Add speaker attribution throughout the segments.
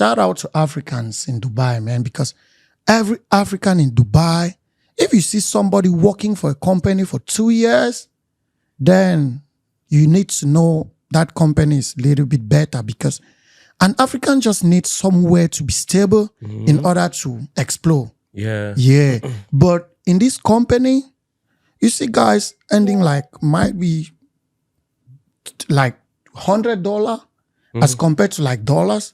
Speaker 1: shout out to Africans in Dubai, man, because every African in Dubai, if you see somebody working for a company for 2 years, then you need to know that company is a little bit better, because an African just needs somewhere to be stable in order to explore. Yeah. But in this company, you see guys ending might be like $100 as compared to like dollars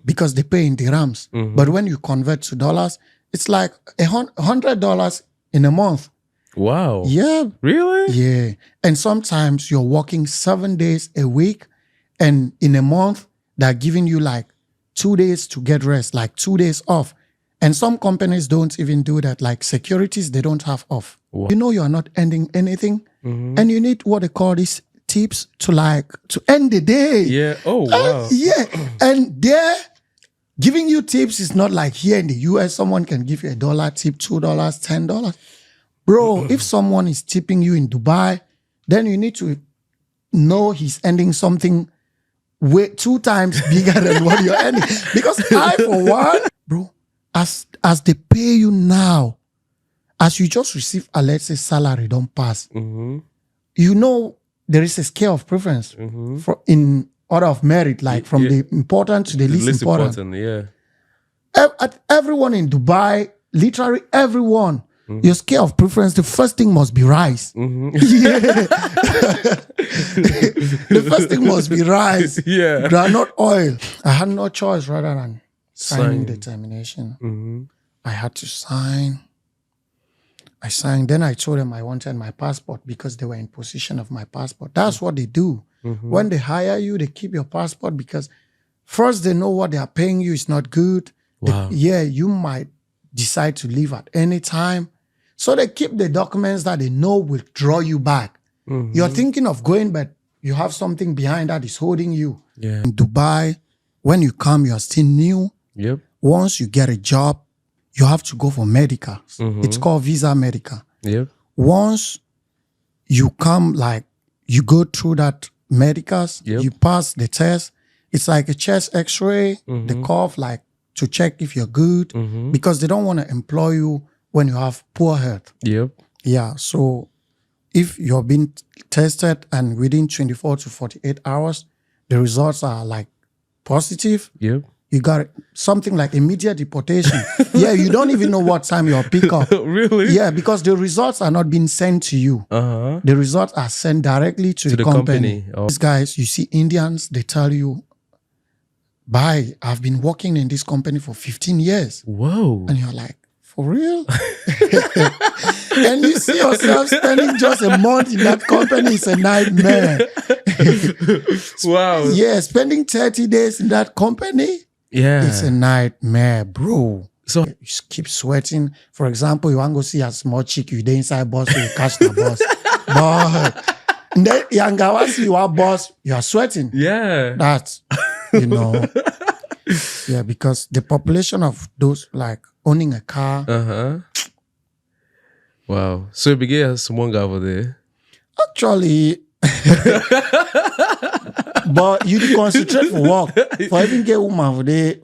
Speaker 1: because they pay in dirhams. But when you convert to dollars, it's like $100 in a month.
Speaker 2: Wow.
Speaker 1: Yeah.
Speaker 2: Really?
Speaker 1: Yeah. And sometimes you're working 7 days a week, and in a month, they're giving you like 2 days to get rest, like 2 days off. And some companies don't even do that. Like securities, they don't have off. Wow. You know, you're not ending anything. And you need what they call these tips to end the day.
Speaker 2: Yeah. Oh, wow.
Speaker 1: Yeah. And they're giving you tips is not like here in the US, someone can give you $1 tip, $2, $10. Bro, if someone is tipping you in Dubai, then you need to know he's ending something way 2 times bigger than what you're ending. Because I, for one, bro, as they pay you now, as you just receive a, let's say, salary don't pass, you know there is a scale of preference for in order of merit, like from the important to the least important.
Speaker 2: Yeah.
Speaker 1: Everyone in Dubai, literally everyone, your scale of preference, the first thing must be rice. Yeah. The first thing must be rice.
Speaker 2: Yeah.
Speaker 1: Granite oil. I had no choice rather than signing the termination. I had to sign. I signed. Then I told them I wanted my passport because they were in possession of my passport. That's what they do. When they hire you, they keep your passport because first they know what they are paying you is not good.
Speaker 2: Wow.
Speaker 1: You might decide to leave at any time. So they keep the documents that they know will draw you back. You're thinking of going, but you have something behind that is holding you.
Speaker 2: Yeah.
Speaker 1: In Dubai, when you come, you're still new.
Speaker 2: Yep.
Speaker 1: Once you get a job, you have to go for medical. It's called visa medical.
Speaker 2: Yep.
Speaker 1: Once you come, you go through that medicals, you pass the test. It's like a chest x-ray, the cough, to check if you're good, because they don't want to employ you when you have poor health.
Speaker 2: Yep.
Speaker 1: Yeah, so if you're being tested and within 24 to 48 hours, the results are positive,
Speaker 2: Yep.
Speaker 1: you got something like immediate deportation. Yeah, you don't even know what time you'll pick up.
Speaker 2: Really?
Speaker 1: Yeah, because the results are not being sent to you. The results are sent directly to the company.
Speaker 2: Oh.
Speaker 1: These guys, you see Indians, they tell you, bye, I've been working in this company for 15 years.
Speaker 2: Whoa.
Speaker 1: And you're like, for real? And you see yourself spending just a month in that company is a nightmare.
Speaker 2: Wow.
Speaker 1: Yeah, spending 30 days in that company, it's a nightmare, bro. So you keep sweating. For example, you want to go see a small chick, you dey inside bus, so you catch the bus. But and then you are boss, you are sweating.
Speaker 2: Yeah.
Speaker 1: That's, yeah, because the population of those owning a car.
Speaker 2: Wow. So you began someone over there?
Speaker 1: Actually, but you concentrate for work. For even get woman for there,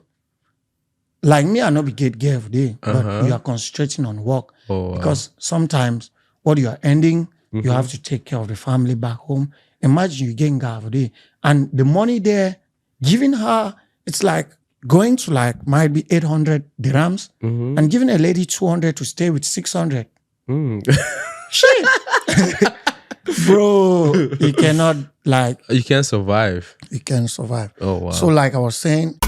Speaker 1: like me, I not be get girl for there, but you are concentrating on work.
Speaker 2: Oh, wow.
Speaker 1: Because sometimes what you are ending, you have to take care of the family back home. Imagine you getting girl for there, and the money there, giving her, it's like going to might be 800 dirhams and giving a lady 200 to stay with 600. Shit. Bro, you cannot
Speaker 2: you can't survive.
Speaker 1: You can't survive.
Speaker 2: Oh, wow.
Speaker 1: So I was saying,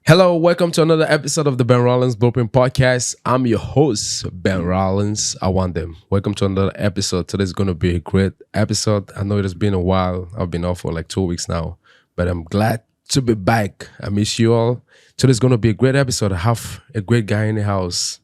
Speaker 2: Hello, welcome to another episode of the Benrolins Blueprint Podcast. I'm your host, Benrolins Awandem. Welcome to another episode. Today's going to be a great episode. I know it has been a while. I've been off for 2 weeks now, but I'm glad to be back. I miss you all. Today's gonna be a great episode. I have a great guy in the house.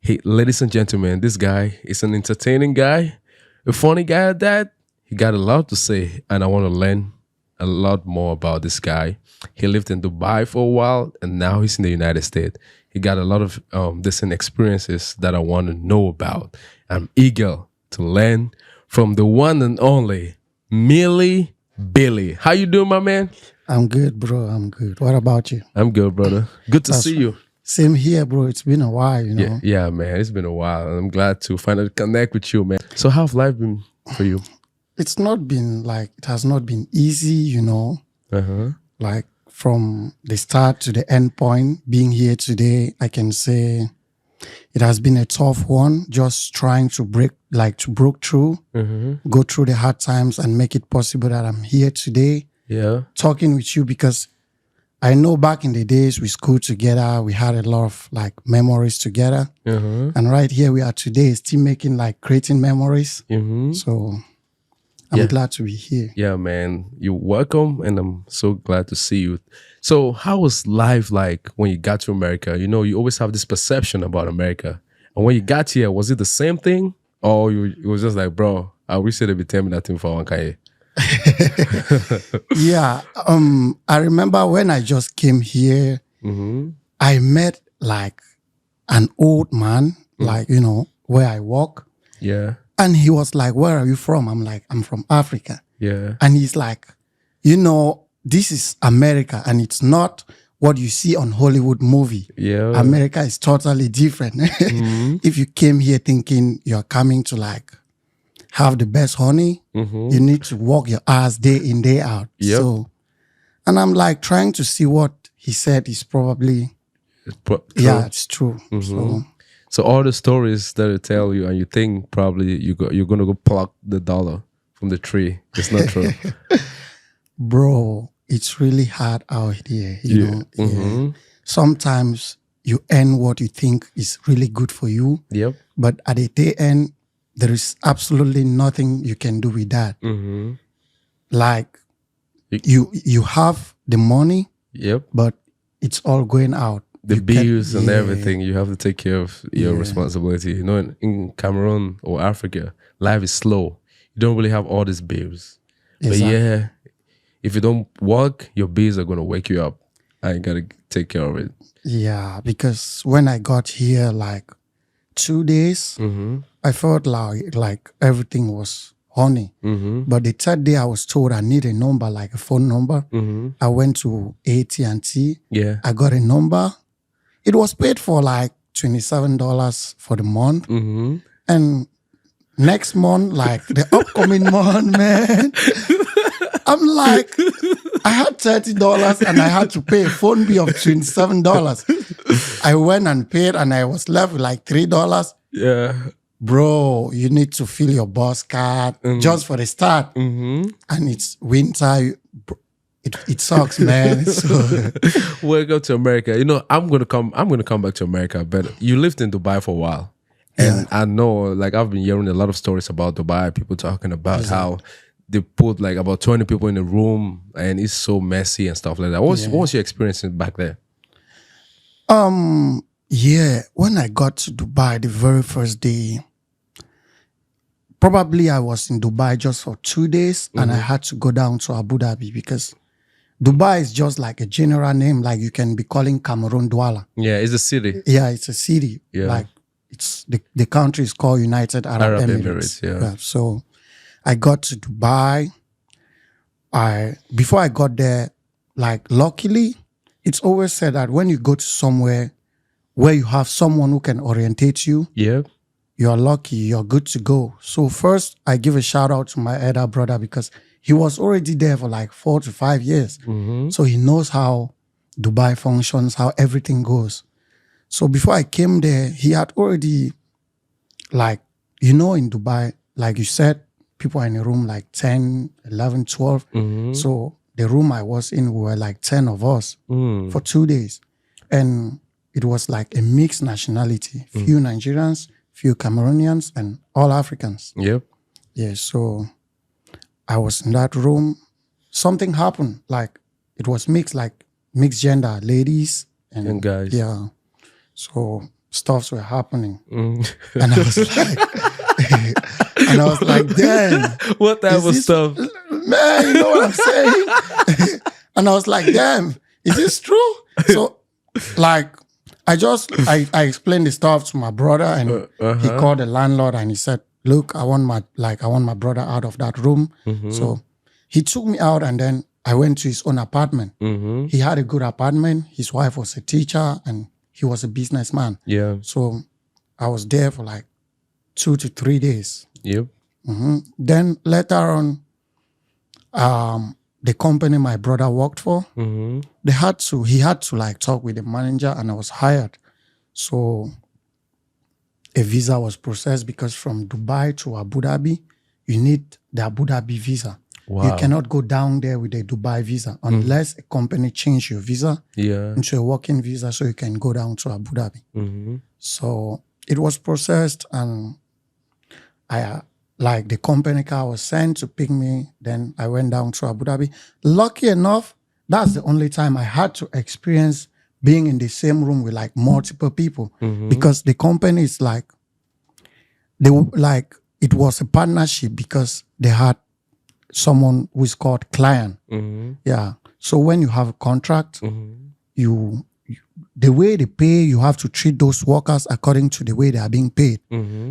Speaker 2: Hey, ladies and gentlemen, this guy is an entertaining guy, a funny guy at that. He got a lot to say, and I want to learn a lot more about this guy. He lived in Dubai for a while, and now he's in the United States. He got a lot of different experiences that I want to know about. I'm eager to learn from the one and only Milli Billi. How you doing, my man?
Speaker 1: I'm good, bro. I'm good. What about you?
Speaker 2: I'm good, brother. Good to see you.
Speaker 1: Same here, bro. It's been a while, you know.
Speaker 2: Yeah, man. It's been a while, and I'm glad to finally connect with you, man. So how's life been for you?
Speaker 1: It has not been easy, you know. Like from the start to the end point, being here today, I can say it has been a tough one, just trying to break through, go through the hard times and make it possible that I'm here today.
Speaker 2: Yeah.
Speaker 1: Talking with you because I know back in the days we schooled together, we had a lot of like memories together. And right here we are today still making creating memories. So I'm glad to be here.
Speaker 2: Yeah, man. You're welcome, and I'm so glad to see you. So how was life like when you got to America? You know, you always have this perception about America. And when you got here, was it the same thing? Or it was just like, bro, I wish they'd be telling me that thing for one guy.
Speaker 1: Yeah. I remember when I just came here, I met like an old man, where I work.
Speaker 2: Yeah.
Speaker 1: And he was like, where are you from? I'm like, I'm from Africa.
Speaker 2: Yeah.
Speaker 1: And he's like, this is America and it's not what you see on Hollywood movie.
Speaker 2: Yeah.
Speaker 1: America is totally different. If you came here thinking you're coming to have the best honey, you need to work your ass day in, day out.
Speaker 2: Yep.
Speaker 1: So, and I'm trying to see what he said is probably,
Speaker 2: true.
Speaker 1: Yeah, it's true.
Speaker 2: So all the stories that they tell you, and you think probably you're gonna go pluck the dollar from the tree. It's not true.
Speaker 1: Bro, it's really hard out here. You know. Yeah. Sometimes you earn what you think is really good for you.
Speaker 2: Yep.
Speaker 1: But at the day end, there is absolutely nothing you can do with that. Like you have the money.
Speaker 2: Yep.
Speaker 1: But it's all going out.
Speaker 2: The bills and everything, you have to take care of your responsibility. You know, in Cameroon or Africa, life is slow. You don't really have all these bills. Exactly. But yeah, if you don't work, your bills are going to wake you up. And you got to take care of it.
Speaker 1: Yeah, because when I got here, 2 days, I felt like everything was honey. But the third day, I was told I need a number, like a phone number. I went to AT&T.
Speaker 2: Yeah.
Speaker 1: I got a number. It was paid for $27 for the month. And next month, the upcoming month, man, I'm I had $30 and I had to pay a phone bill of $27. I went and paid and I was left with $3.
Speaker 2: Yeah.
Speaker 1: Bro, you need to fill your bus card just for the start. And it's winter. It sucks, man. So.
Speaker 2: Welcome to America. You know, I'm gonna come back to America, but you lived in Dubai for a while. And I know, I've been hearing a lot of stories about Dubai, people talking about how they put about 20 people in a room and it's so messy and stuff like that. What was your experience back there?
Speaker 1: Yeah, when I got to Dubai the very first day, probably I was in Dubai just for 2 days and I had to go down to Abu Dhabi because Dubai is just a general name, you can be calling Cameroon Douala.
Speaker 2: Yeah, it's a city.
Speaker 1: Yeah, it's a city.
Speaker 2: Yeah.
Speaker 1: It's the country is called United Arab Emirates.
Speaker 2: Yeah.
Speaker 1: So I got to Dubai. Before I got there, luckily, it's always said that when you go to somewhere where you have someone who can orientate you, you're lucky, you're good to go. So first, I give a shout out to my elder brother because he was already there for 4 to 5 years. So he knows how Dubai functions, how everything goes. So before I came there, he had already, in Dubai, you said, people are in a room 10, 11, 12. So the room I was in, we were 10 of us for 2 days. And it was a mixed nationality, few Nigerians, few Cameroonians, and all Africans.
Speaker 2: Yep.
Speaker 1: Yeah, so I was in that room. Something happened. it was mixed gender, ladies
Speaker 2: And guys.
Speaker 1: Yeah. So stuffs were happening.
Speaker 2: Mm.
Speaker 1: And I was like, and I was like, damn.
Speaker 2: What type of stuff?
Speaker 1: Man, you know what I'm saying? And I was like, damn, is this true? So like, I explained the stuff to my brother, and he called the landlord and he said, look, I want my brother out of that room. So he took me out, and then I went to his own apartment. He had a good apartment. His wife was a teacher and he was a businessman.
Speaker 2: Yeah.
Speaker 1: So I was there for like 2 to 3 days.
Speaker 2: Yep.
Speaker 1: Then later on, the company my brother worked for, he had to like talk with the manager, and I was hired. So a visa was processed, because from Dubai to Abu Dhabi, you need the Abu Dhabi visa.
Speaker 2: Wow.
Speaker 1: You cannot go down there with a Dubai visa unless a company change your visa into a working visa, so you can go down to Abu Dhabi. So it was processed, and the company car was sent to pick me. Then I went down to Abu Dhabi. Lucky enough, that's the only time I had to experience being in the same room with like multiple people, because the company is it was a partnership, because they had someone who is called client. Yeah. So when you have a contract, the way they pay, you have to treat those workers according to the way they are being paid.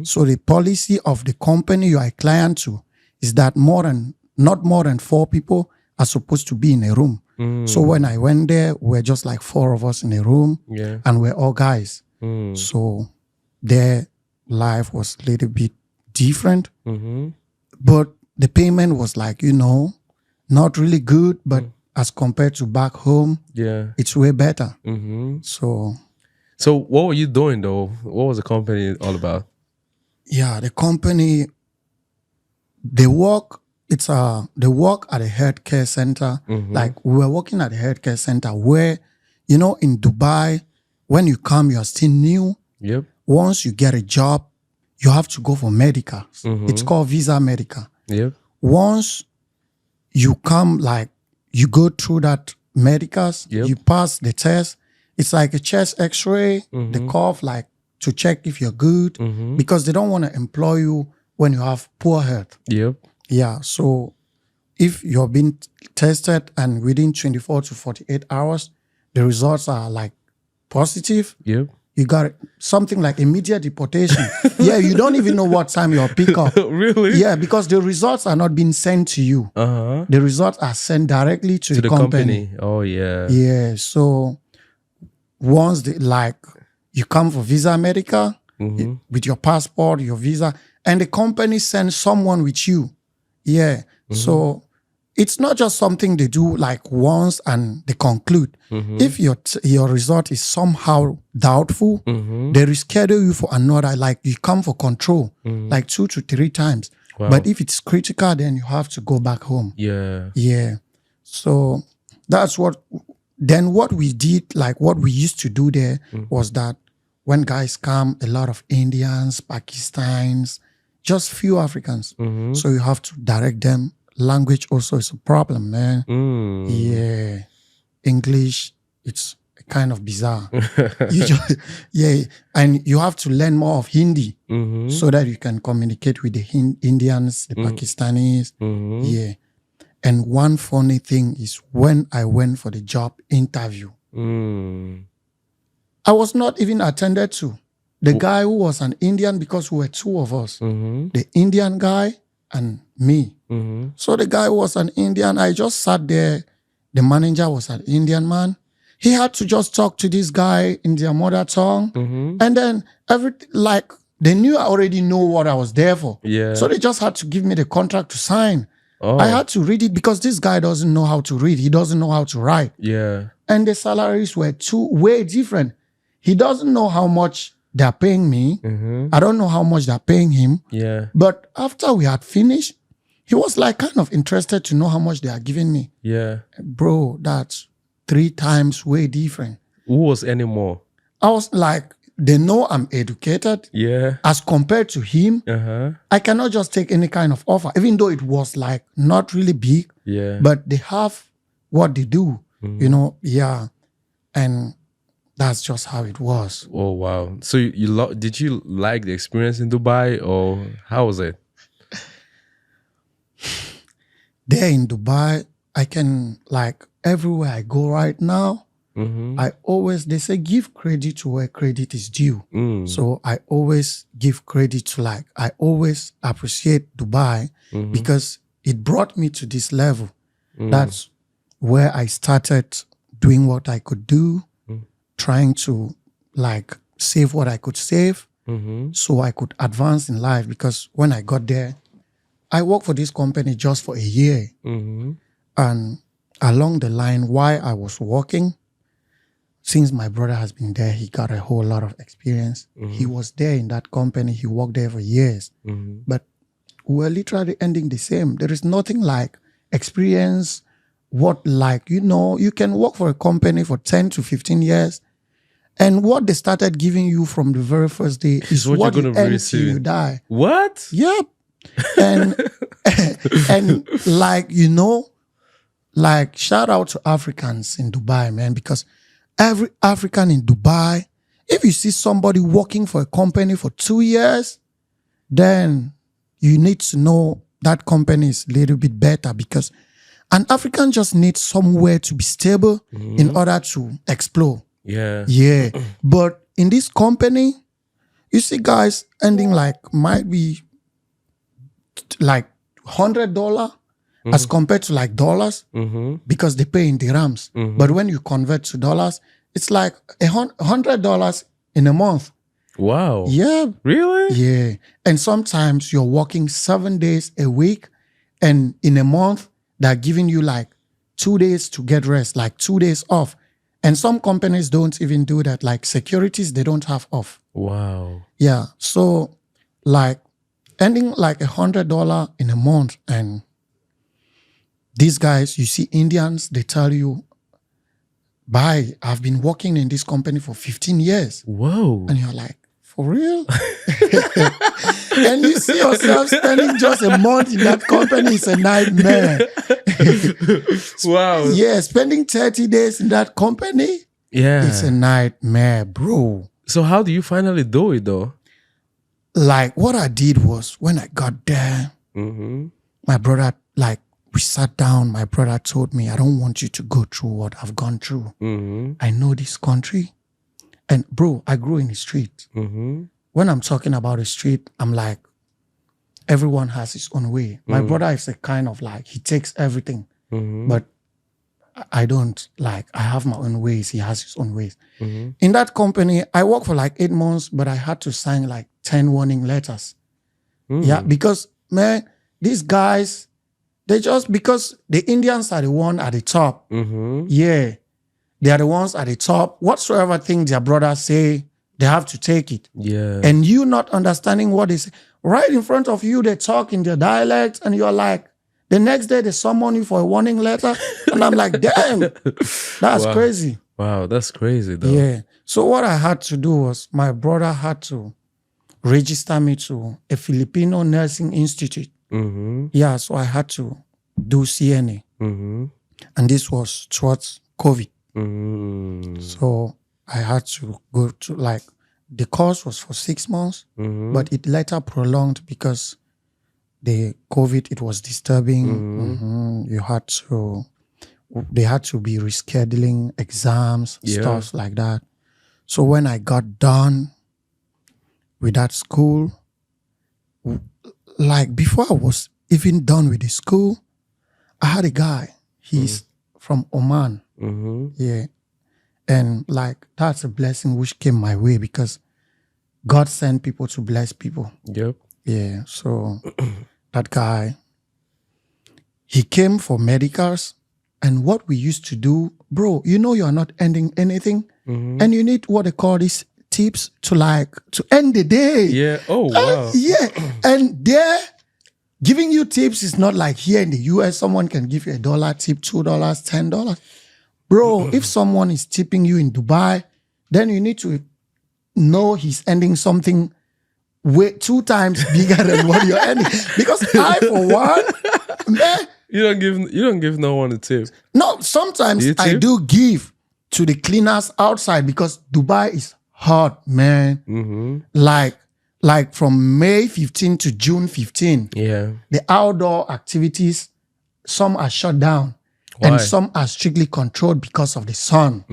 Speaker 1: So the policy of the company you are a client to is that not more than 4 people are supposed to be in a room. So when I went there, we're just like 4 of us in a room, and we're all guys. So their life was a little bit different, but the payment was like, not really good, but as compared to back home, it's way better. So
Speaker 2: what were you doing though? What was the company all about?
Speaker 1: Yeah, the company, they work at a healthcare center. Like, we were working at a healthcare center where, in Dubai, when you come, you are still new.
Speaker 2: Yep.
Speaker 1: Once you get a job, you have to go for medical. It's called visa medical.
Speaker 2: Yep.
Speaker 1: Once you come, like, you go through that medicals, you pass the test. It's like a chest x-ray, the cough, like, to check if you're good, because they don't want to employ you when you have poor health.
Speaker 2: Yep.
Speaker 1: Yeah, so if you're being tested and within 24 to 48 hours, the results are like positive,
Speaker 2: Yep.
Speaker 1: you got something like immediate deportation. Yeah, you don't even know what time you'll pick up.
Speaker 2: Really?
Speaker 1: Yeah, because the results are not being sent to you. The results are sent directly to the company.
Speaker 2: Oh, yeah.
Speaker 1: Yeah, so once you come for visa medical with your passport, your visa, and the company sends someone with you. Yeah, so it's not just something they do like once and they conclude. If your result is somehow doubtful, they reschedule you for another, like you come for control, like 2 to 3 times.
Speaker 2: Wow.
Speaker 1: But if it's critical, then you have to go back home.
Speaker 2: Yeah.
Speaker 1: Yeah. So that's what we did, like what we used to do there was that when guys come, a lot of Indians, Pakistanis, just few Africans. So you have to direct them. Language also is a problem, man. Yeah. English, it's kind of bizarre. And you have to learn more of Hindi so that you can communicate with the Indians, the Pakistanis. Yeah. And one funny thing is when I went for the job interview, I was not even attended to. The guy who was an Indian, because we were 2 of us, the Indian guy and me. So the guy was an Indian. I just sat there. The manager was an Indian man. He had to just talk to this guy in their mother tongue. And then they knew I already know what I was there for.
Speaker 2: Yeah.
Speaker 1: So they just had to give me the contract to sign. I had to read it because this guy doesn't know how to read. He doesn't know how to write.
Speaker 2: Yeah.
Speaker 1: And the salaries were way different. He doesn't know how much they're paying me. I don't know how much they're paying him.
Speaker 2: Yeah.
Speaker 1: But after we had finished, he was like kind of interested to know how much they are giving me.
Speaker 2: Yeah.
Speaker 1: Bro, that's 3 times way different.
Speaker 2: Who was any more?
Speaker 1: I was like, they know I'm educated.
Speaker 2: Yeah.
Speaker 1: As compared to him, I cannot just take any kind of offer, even though it was like not really big.
Speaker 2: Yeah.
Speaker 1: But they have what they do. You know, yeah. And that's just how it was.
Speaker 2: Oh wow! So did you like the experience in Dubai, or how was it?
Speaker 1: There in Dubai, I can, like, everywhere I go right now, they say give credit to where credit is due. So I always give credit to, like, I always appreciate Dubai because it brought me to this level. That's where I started doing what I could do, trying to, like, save what I could save so I could advance in life. Because when I got there, I worked for this company just for a year. And along the line, while I was working, since my brother has been there, he got a whole lot of experience. He was there in that company. He worked there for years. But we're literally ending the same. There is nothing like experience. You can work for a company for 10 to 15 years. And what they started giving you from the very first day is what you end till you die.
Speaker 2: What?
Speaker 1: Yep. And like, shout out to Africans in Dubai, man, because every African in Dubai, if you see somebody working for a company for 2 years, then you need to know that company is a little bit better, because an African just needs somewhere to be stable in order to explore. Yeah. But in this company, you see guys ending might be like $100 as compared to like dollars because they pay in dirhams. But when you convert to dollars, it's like $100 in a month.
Speaker 2: Wow.
Speaker 1: Yeah.
Speaker 2: Really?
Speaker 1: Yeah. And sometimes you're working 7 days a week, and in a month, they're giving you like 2 days to get rest, like 2 days off. And some companies don't even do that. Like securities, they don't have off.
Speaker 2: Wow.
Speaker 1: Yeah. So like ending like $100 in a month. And these guys, you see Indians, they tell you, bye, I've been working in this company for 15 years.
Speaker 2: Whoa.
Speaker 1: And you're like, for real? And you see yourself spending just a month in that company is a nightmare.
Speaker 2: Wow.
Speaker 1: Yeah, spending 30 days in that company, it's a nightmare, bro.
Speaker 2: So how do you finally do it though?
Speaker 1: Like, what I did was, when I got there, my brother, like, we sat down, my brother told me, I don't want you to go through what I've gone through. I know this country. And bro, I grew in the street. When I'm talking about the street, I'm like, everyone has his own way. My brother is a kind of like, he takes everything. But I don't, like, I have my own ways. He has his own ways. In that company, I worked for like 8 months, but I had to sign like 10 warning letters. Yeah, because, man, these guys, because the Indians are the one at the top. Yeah. They are the ones at the top. Whatsoever thing their brothers say, they have to take it.
Speaker 2: Yeah.
Speaker 1: And you not understanding what they say. Right in front of you, they talk in their dialect, and you're like, the next day they summon you for a warning letter. And I'm like, damn, that's crazy.
Speaker 2: Wow, that's crazy though.
Speaker 1: Yeah. So what I had to do was, my brother had to register me to a Filipino nursing institute. Yeah, so I had to do CNA. And this was towards COVID. So I had to go to, like, the course was for 6 months, but it later prolonged because the COVID, it was disturbing. They had to be rescheduling exams, stuff like that. So when I got done with that school, like, before I was even done with the school, I had a guy, he's from Oman. Yeah. And like, that's a blessing which came my way, because God sent people to bless people.
Speaker 2: Yep.
Speaker 1: Yeah. So that guy, he came for medicals. And what we used to do, bro, you're not ending anything. And you need what they call these tips to end the day.
Speaker 2: Yeah. Oh, wow.
Speaker 1: Yeah. And they're giving you tips is not like here in the US, someone can give you $1 tip, $2, $10. Bro, if someone is tipping you in Dubai, then you need to know he's ending something way 2 times bigger than what you're earning. Because I, for one, man,
Speaker 2: You don't give no one a tip.
Speaker 1: no, sometimes I
Speaker 2: tip?
Speaker 1: do give to the cleaners outside because Dubai is hot, man. Like from May 15 to June 15,
Speaker 2: Yeah.
Speaker 1: the outdoor activities, some are shut down.
Speaker 2: Why?
Speaker 1: And some are strictly controlled because of the sun.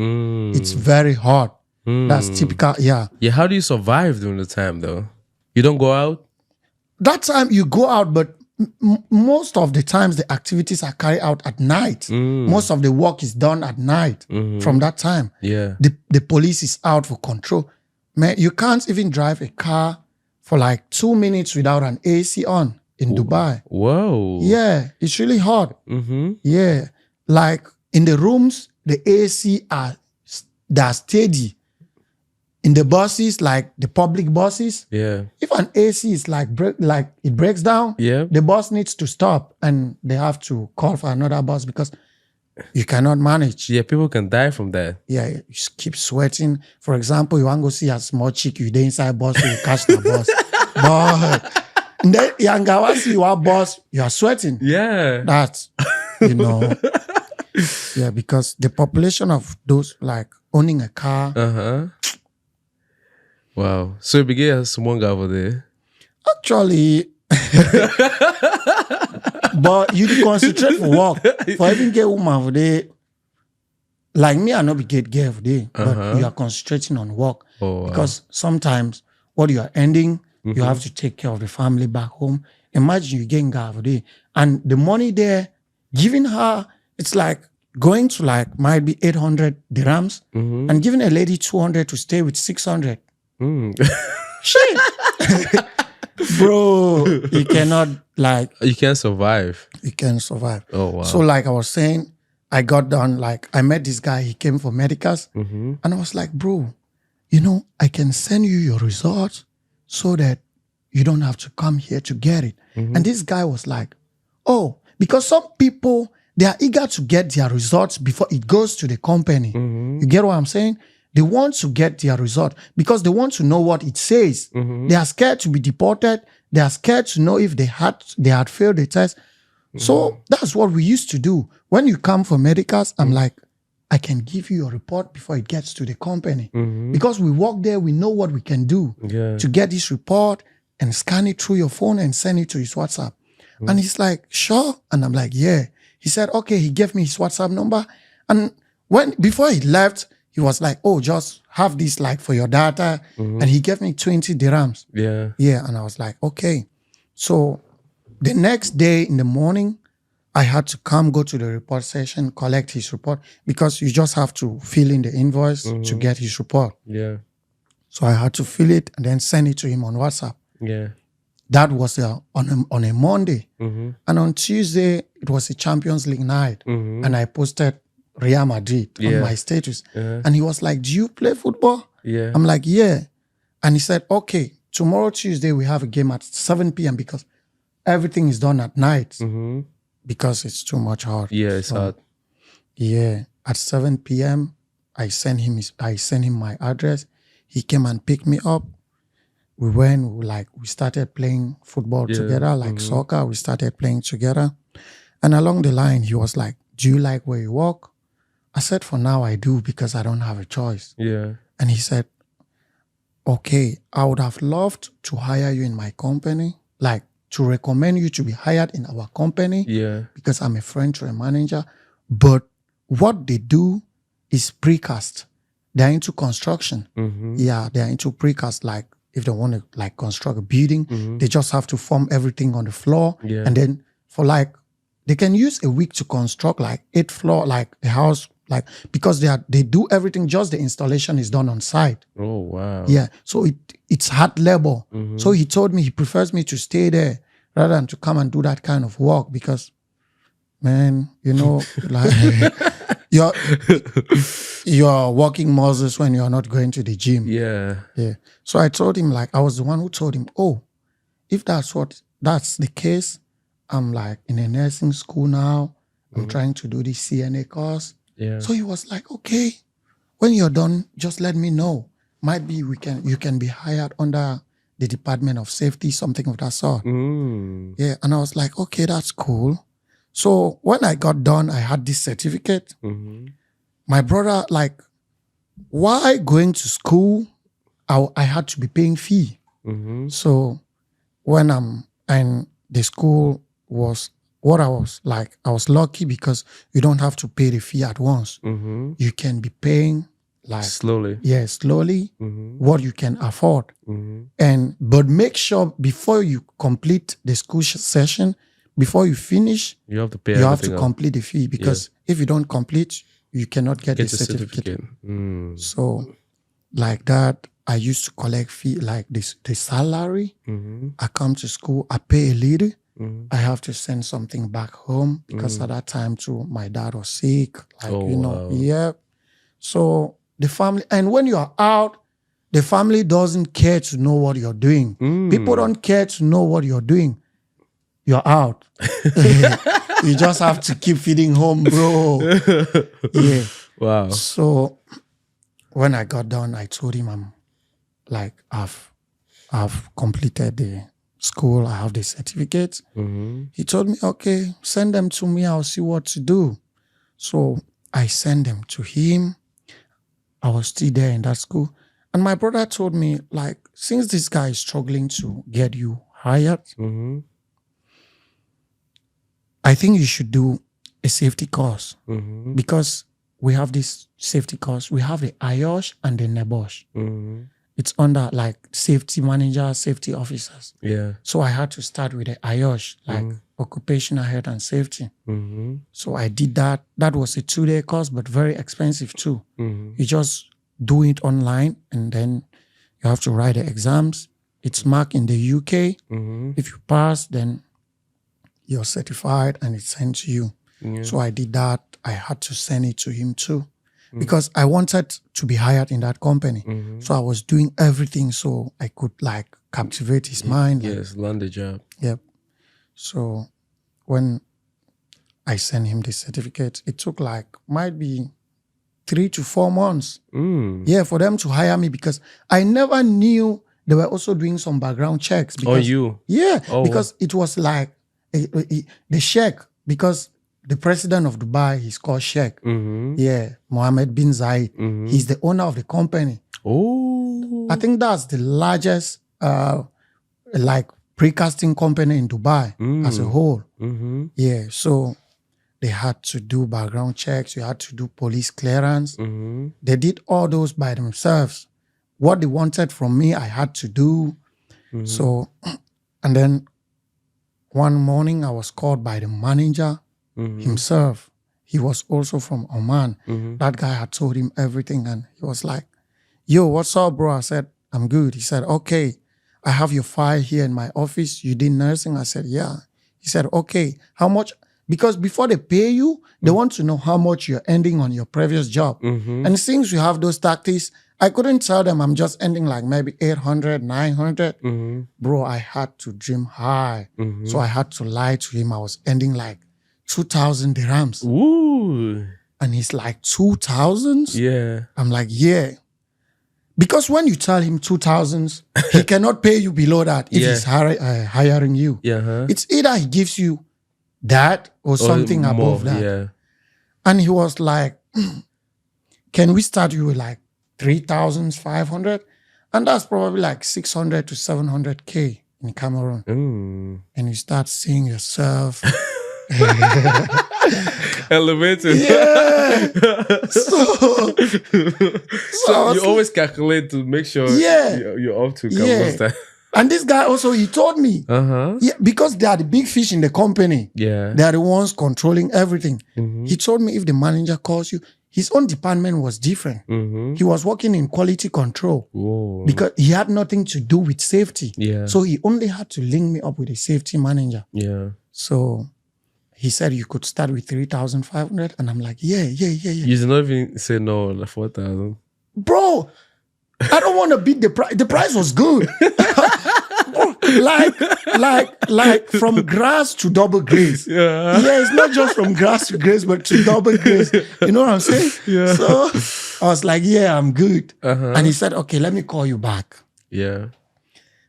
Speaker 1: It's very hot. That's typical, yeah.
Speaker 2: Yeah, how do you survive during the time though? You don't go out?
Speaker 1: That time you go out, but most of the times the activities are carried out at night. Most of the work is done at night from that time.
Speaker 2: Yeah.
Speaker 1: The police is out for control. Man, you can't even drive a car for like 2 minutes without an AC on in Dubai.
Speaker 2: Whoa.
Speaker 1: Yeah, it's really hot. Yeah, like in the rooms, the AC they're steady. In the buses, like the public buses,
Speaker 2: Yeah.
Speaker 1: if an AC is like it breaks down,
Speaker 2: Yeah.
Speaker 1: the bus needs to stop and they have to call for another bus because you cannot manage.
Speaker 2: Yeah, people can die from that.
Speaker 1: Yeah, you just keep sweating. For example, you want to go see a small chick, you dey inside bus, so you catch the bus. But then you see your bus, you are sweating.
Speaker 2: Yeah.
Speaker 1: That's, yeah, because the population of those like owning a car,
Speaker 2: Wow. So you begin as one guy over there.
Speaker 1: actually, but you dey concentrate for work. For even get woman for there, like me, I not be get girl for there, but you are concentrating on work.
Speaker 2: Oh, wow.
Speaker 1: Because sometimes what you are ending, you have to take care of the family back home. Imagine you getting girl for there, and the money there, giving her, it's like going to like might be 800 dirhams, and giving a lady 200 to stay with 600. Shit. Bro, you cannot like,
Speaker 2: You can't survive.
Speaker 1: you can survive.
Speaker 2: Oh, wow.
Speaker 1: So like I was saying, I got done, like I met this guy, he came for medicals, and I was like, bro, I can send you your results so that you don't have to come here to get it. And this guy was like, oh, because some people, they are eager to get their results before it goes to the company. You get what I'm saying? They want to get their result because they want to know what it says. They are scared to be deported. They are scared to know if they had failed the test. So that's what we used to do. When you come for medicals, I'm like, I can give you a report before it gets to the company. Because we work there, we know what we can do to get this report and scan it through your phone and send it to his WhatsApp. And he's like, sure? And I'm like, yeah. He said, okay, he gave me his WhatsApp number. And before he left, he was like, oh, just have this like for your data. And he gave me 20 dirhams.
Speaker 2: Yeah.
Speaker 1: Yeah. And I was like, okay. So the next day in the morning, I had to go to the report session, collect his report, because you just have to fill in the invoice to get his report.
Speaker 2: Yeah.
Speaker 1: So I had to fill it and then send it to him on WhatsApp.
Speaker 2: Yeah.
Speaker 1: That was on a Monday. And on Tuesday, it was a Champions League night. And I posted Real Madrid on my status. And he was like, do you play football?
Speaker 2: Yeah.
Speaker 1: I'm like, yeah. And he said, okay, tomorrow Tuesday, we have a game at 7 p.m. because everything is done at night because it's too much hard.
Speaker 2: Yeah, it's hard.
Speaker 1: Yeah. At 7 p.m., I sent him my address. He came and picked me up. We started playing football together, like soccer. We started playing together. And along the line, he was like, do you like where you work? I said, for now I do because I don't have a choice.
Speaker 2: Yeah.
Speaker 1: And he said, okay, I would have loved to hire you in my company, like to recommend you to be hired in our company.
Speaker 2: Yeah.
Speaker 1: Because I'm a friend to a manager. But what they do is precast. They're into construction. Yeah, they're into precast. Like if they want to like construct a building, they just have to form everything on the floor.
Speaker 2: Yeah.
Speaker 1: And then for like, they can use a week to construct like 8 floor, like a house, like because they do everything, just the installation is done on site.
Speaker 2: Oh, wow.
Speaker 1: Yeah. So it's hard labor. So he told me he prefers me to stay there rather than to come and do that kind of work because, man, like you're working muscles when you're not going to the gym.
Speaker 2: Yeah.
Speaker 1: Yeah. So I told him, like, I was the one who told him, oh, if that's the case, I'm like in a nursing school now. I'm trying to do the CNA course.
Speaker 2: Yeah.
Speaker 1: So he was like, okay, when you're done, just let me know. Might be you can be hired under the Department of Safety, something of that sort.
Speaker 2: Mm.
Speaker 1: Yeah, and I was like, okay, that's cool. So when I got done, I had this certificate.
Speaker 2: Mm-hmm.
Speaker 1: My brother, like, why going to school? I had to be paying fee.
Speaker 2: Mm-hmm.
Speaker 1: So when and the school was what I was like, I was lucky because you don't have to pay the fee at once.
Speaker 2: Mm-hmm.
Speaker 1: You can be paying like
Speaker 2: Slowly.
Speaker 1: slowly
Speaker 2: Mm-hmm.
Speaker 1: what you can afford.
Speaker 2: Mm-hmm.
Speaker 1: But make sure before you complete the school session, before you finish,
Speaker 2: You have to pay.
Speaker 1: you have to
Speaker 2: everything up.
Speaker 1: complete the fee because if you don't complete, you cannot get the
Speaker 2: Get your
Speaker 1: certificate.
Speaker 2: certificate. Mm.
Speaker 1: So like that, I used to collect fee like this the salary.
Speaker 2: Mm-hmm.
Speaker 1: I come to school, I pay a little.
Speaker 2: Mm-hmm.
Speaker 1: I have to send something back home because at that time too, my dad was sick. Like,
Speaker 2: Oh, wow.
Speaker 1: yeah. So the family, and when you are out, the family doesn't care to know what you're doing.
Speaker 2: Mm.
Speaker 1: People don't care to know what you're doing. You're out. You just have to keep feeding home, bro. Yeah.
Speaker 2: Wow.
Speaker 1: So when I got done, I told him I've completed the school. I have the certificate.
Speaker 2: Mm-hmm.
Speaker 1: He told me, okay, send them to me. I'll see what to do. So I sent them to him. I was still there in that school. And my brother told me, like, since this guy is struggling to get you hired,
Speaker 2: Mm-hmm.
Speaker 1: I think you should do a safety course
Speaker 2: Mm-hmm.
Speaker 1: because we have this safety course. We have the IOSH and the NEBOSH.
Speaker 2: Mm-hmm.
Speaker 1: It's under like safety manager, safety officers.
Speaker 2: Yeah.
Speaker 1: So I had to start with the IOSH, like occupational health and safety.
Speaker 2: Mm-hmm.
Speaker 1: So I did that. That was a 2-day course, but very expensive too.
Speaker 2: Mm-hmm.
Speaker 1: You just do it online and then you have to write the exams. It's marked in the UK.
Speaker 2: Mm-hmm.
Speaker 1: If you pass, then you're certified and it's sent to you.
Speaker 2: Yeah.
Speaker 1: So I did that. I had to send it to him too because I wanted to be hired in that company.
Speaker 2: Mm-hmm.
Speaker 1: So I was doing everything so I could like captivate his mind. Like,
Speaker 2: Yes, land the job.
Speaker 1: yep. So when I sent him the certificate, it took like, might be 3 to 4 months.
Speaker 2: Mm.
Speaker 1: Yeah, for them to hire me because I never knew they were also doing some background checks. Because,
Speaker 2: On you.
Speaker 1: Yeah,
Speaker 2: Oh,
Speaker 1: because it was like the sheikh, because the president of Dubai, he's called Sheikh.
Speaker 2: Mm-hmm.
Speaker 1: Yeah, Mohammed bin Zayed.
Speaker 2: Mm-hmm.
Speaker 1: He's the owner of the company.
Speaker 2: Oh.
Speaker 1: I think that's the largest like precasting company in Dubai as a whole.
Speaker 2: Mm-hmm.
Speaker 1: Yeah, so they had to do background checks. You had to do police clearance.
Speaker 2: Mm-hmm.
Speaker 1: They did all those by themselves. What they wanted from me, I had to do.
Speaker 2: Mm-hmm.
Speaker 1: So, and then one morning I was called by the manager himself. He was also from Oman.
Speaker 2: Mm-hmm.
Speaker 1: That guy had told him everything and he was like, yo, what's up, bro? I said, I'm good. He said, okay, I have your file here in my office. You did nursing? I said, yeah. He said, okay, how much? Because before they pay you, they want to know how much you're ending on your previous job.
Speaker 2: Mm-hmm.
Speaker 1: And since you have those tactics, I couldn't tell them I'm just ending like maybe 800, 900.
Speaker 2: Mm-hmm.
Speaker 1: Bro, I had to dream high.
Speaker 2: Mm-hmm.
Speaker 1: So I had to lie to him. I was ending like 2,000 dirhams.
Speaker 2: Ooh.
Speaker 1: And he's like, 2,000?
Speaker 2: Yeah.
Speaker 1: I'm like, yeah. Because when you tell him 2,000, he cannot pay you below that if he's hiring you.
Speaker 2: Yeah. Huh?
Speaker 1: It's either he gives you that or something
Speaker 2: more,
Speaker 1: above that.
Speaker 2: Yeah.
Speaker 1: And he was like, can we start you with like 3,500? And that's probably like 600 to 700K in Cameroon.
Speaker 2: Mm.
Speaker 1: And you start seeing yourself.
Speaker 2: Elevated.
Speaker 1: Yeah. So
Speaker 2: So you always calculate to make sure you're up to Cameroon's time.
Speaker 1: And this guy also, he told me, yeah, because they are the big fish in the company.
Speaker 2: Yeah.
Speaker 1: They are the ones controlling everything.
Speaker 2: Mm-hmm.
Speaker 1: He told me if the manager calls you, his own department was different.
Speaker 2: Mm-hmm.
Speaker 1: He was working in quality control.
Speaker 2: Whoa.
Speaker 1: Because he had nothing to do with safety.
Speaker 2: Yeah.
Speaker 1: So he only had to link me up with a safety manager.
Speaker 2: Yeah.
Speaker 1: So he said you could start with 3,500. And I'm like, yeah.
Speaker 2: You did not even say no, like 4,000.
Speaker 1: Bro, I don't want to beat the price. The price was good. like from grass to double grace.
Speaker 2: Yeah.
Speaker 1: Yeah, it's not just from grass to grace, but to double grace. You know what I'm saying?
Speaker 2: Yeah.
Speaker 1: So I was like, yeah, I'm good. And he said, okay, let me call you back.
Speaker 2: Yeah.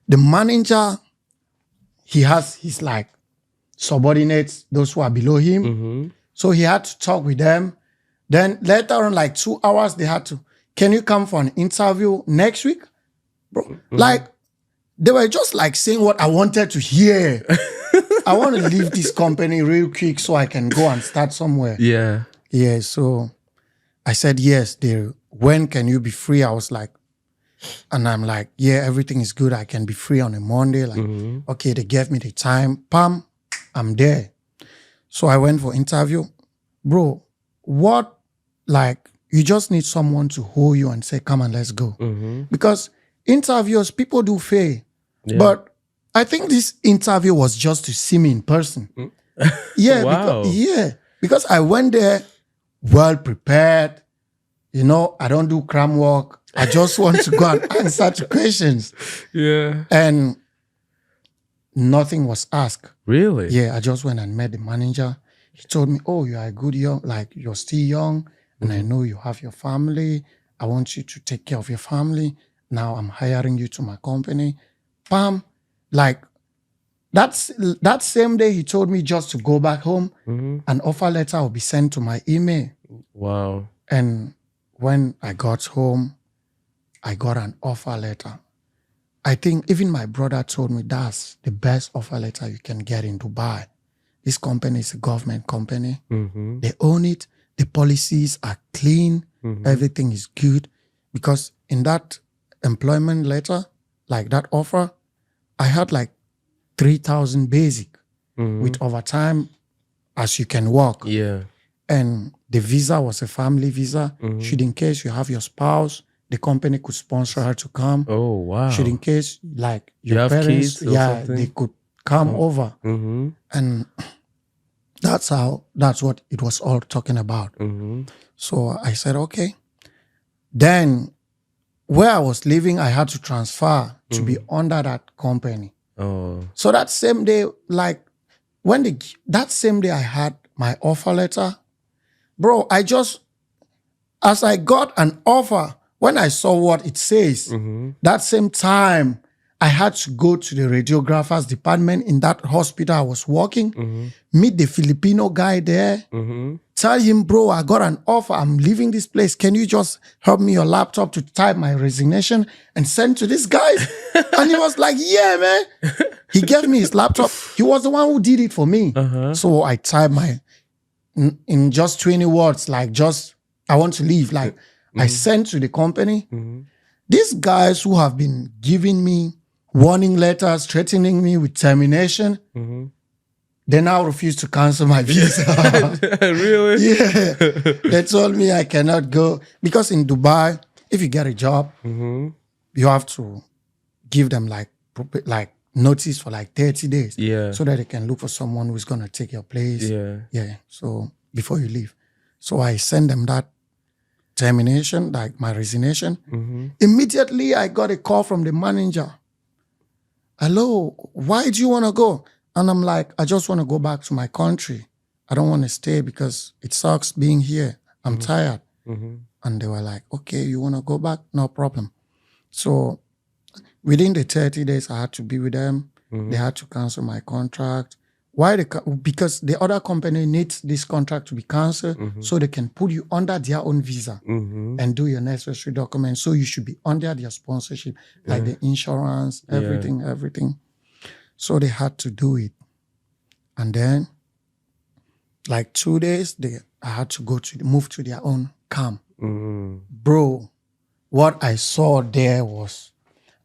Speaker 1: The manager, he has his like subordinates, those who are below him. So he had to talk with them. Then later on, like 2 hours, they had to, can you come for an interview next week? Bro, like, they were just like saying what I wanted to hear. I want to leave this company real quick so I can go and start somewhere.
Speaker 2: Yeah.
Speaker 1: Yeah, so I said, yes, when can you be free? I was like, and I'm like, yeah, everything is good. I can be free on a Monday. Like, okay, they gave me the time. Pam, I'm there. So I went for interview. Bro, what, like, you just need someone to hold you and say, come on, let's go. Because interviews, people do fail. Yeah. But I think this interview was just to see me in person. Yeah,
Speaker 2: wow.
Speaker 1: Because I went there well prepared. You know, I don't do cram work. I just want to go and answer to questions.
Speaker 2: Yeah.
Speaker 1: And nothing was asked.
Speaker 2: Really?
Speaker 1: Yeah, I just went and met the manager. He told me, oh, you are a good young, like you're still young. And I know you have your family. I want you to take care of your family. Now I'm hiring you to my company. Bam. Like that same day he told me just to go back home. An offer letter will be sent to my email.
Speaker 2: Wow.
Speaker 1: And when I got home, I got an offer letter. I think even my brother told me that's the best offer letter you can get in Dubai. This company is a government company. They own it. The policies are clean. Everything is good. Because in that employment letter, like that offer, I had like 3,000 basic with overtime as you can work.
Speaker 2: Yeah.
Speaker 1: And the visa was a family visa. Should in case you have your spouse, the company could sponsor her to come.
Speaker 2: Oh, wow.
Speaker 1: Should in case like
Speaker 2: you
Speaker 1: your
Speaker 2: have
Speaker 1: parents,
Speaker 2: kids or something?
Speaker 1: they could come over. And that's what it was all talking about. So I said, okay. Then where I was living, I had to transfer to be under that company.
Speaker 2: Oh.
Speaker 1: So that same day, like that same day I had my offer letter, bro, as I got an offer, when I saw what it says, that same time, I had to go to the radiographer's department in that hospital I was working, meet the Filipino guy there, tell him, bro, I got an offer. I'm leaving this place. Can you just help me your laptop to type my resignation and send to this guy? And he was like, yeah, man. He gave me his laptop. He was the one who did it for me. So I typed in just 20 words, like just, I want to leave. Like I sent to the company. These guys who have been giving me warning letters, threatening me with termination, they now refuse to cancel my visa.
Speaker 2: Really?
Speaker 1: Yeah. They told me I cannot go. Because in Dubai, if you get a job, you have to give them like notice for like 30 days.
Speaker 2: Yeah.
Speaker 1: So that they can look for someone who's going to take your place.
Speaker 2: Yeah.
Speaker 1: Yeah. So before you leave. So I send them that termination, like my resignation. Immediately I got a call from the manager. Hello, why do you want to go? And I'm like, I just want to go back to my country. I don't want to stay because it sucks being here. I'm tired. And they were like, okay, you want to go back? No problem. So within the 30 days, I had to be with them. They had to cancel my contract. Why? Because the other company needs this contract to be canceled so they can put you under their own visa and do your necessary documents. So you should be under their sponsorship, like the insurance, everything. So they had to do it. And then, like 2 days, I had to move to their own camp. Bro, what I saw there was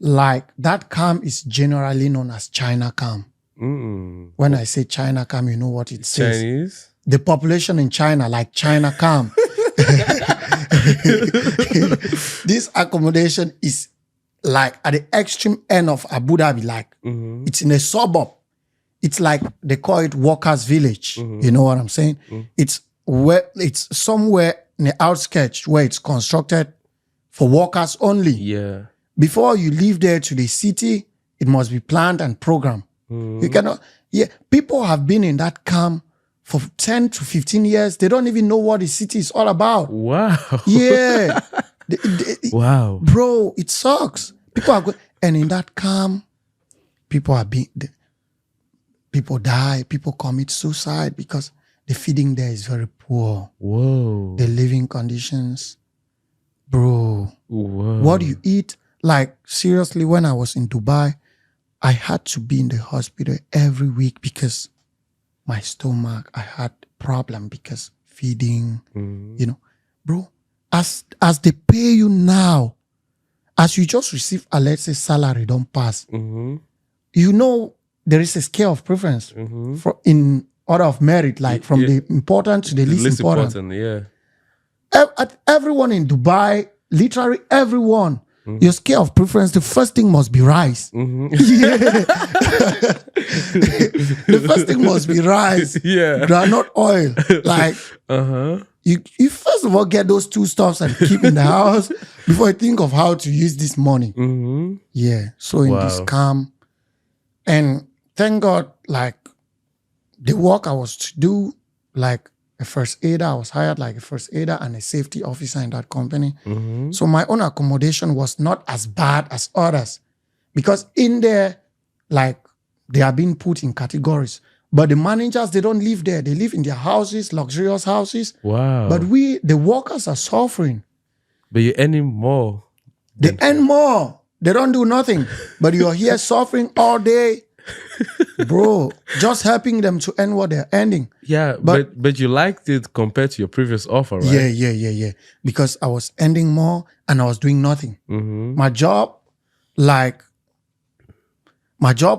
Speaker 1: like that camp is generally known as China camp. When I say China camp, you know what it says.
Speaker 2: Chinese?
Speaker 1: The population in China, like China camp. This accommodation is like at the extreme end of Abu Dhabi, like it's in a suburb. It's like they call it workers' village. You know what I'm saying? It's somewhere in the outskirts where it's constructed for workers only.
Speaker 2: Yeah.
Speaker 1: Before you leave there to the city, it must be planned and programmed. You cannot. Yeah, people have been in that camp for 10 to 15 years. They don't even know what the city is all about.
Speaker 2: Wow.
Speaker 1: Yeah.
Speaker 2: Wow.
Speaker 1: Bro, it sucks. People are going, and in that camp, people die, people commit suicide because the feeding there is very poor.
Speaker 2: Whoa.
Speaker 1: The living conditions, bro.
Speaker 2: Whoa.
Speaker 1: What do you eat? Like, seriously, when I was in Dubai, I had to be in the hospital every week because my stomach, I had problem because feeding, you know. Bro, as they pay you now, as you just receive a, let's say, salary, don't pass, you know there is a scale of preference for in order of merit, like from the important to the least important.
Speaker 2: Yeah.
Speaker 1: Everyone in Dubai, literally everyone, your scale of preference, the first thing must be rice. Yeah. The first thing must be rice.
Speaker 2: Yeah.
Speaker 1: Granite oil. Like, you first of all get those two stuffs and keep in the house before you think of how to use this money. Yeah. So in this camp, and thank God, like, the work I was to do, like a first aider, I was hired like a first aider and a safety officer in that company. So my own accommodation was not as bad as others because in there, like, they are being put in categories. But the managers, they don't live there. They live in their houses, luxurious houses.
Speaker 2: Wow.
Speaker 1: But the workers are suffering.
Speaker 2: But you're earning more.
Speaker 1: They earn more. They don't do nothing. But you're here suffering all day. Bro, just helping them to earn what they're earning.
Speaker 2: Yeah, but you liked it compared to your previous offer, right?
Speaker 1: Yeah. Because I was earning more and I was doing nothing. My job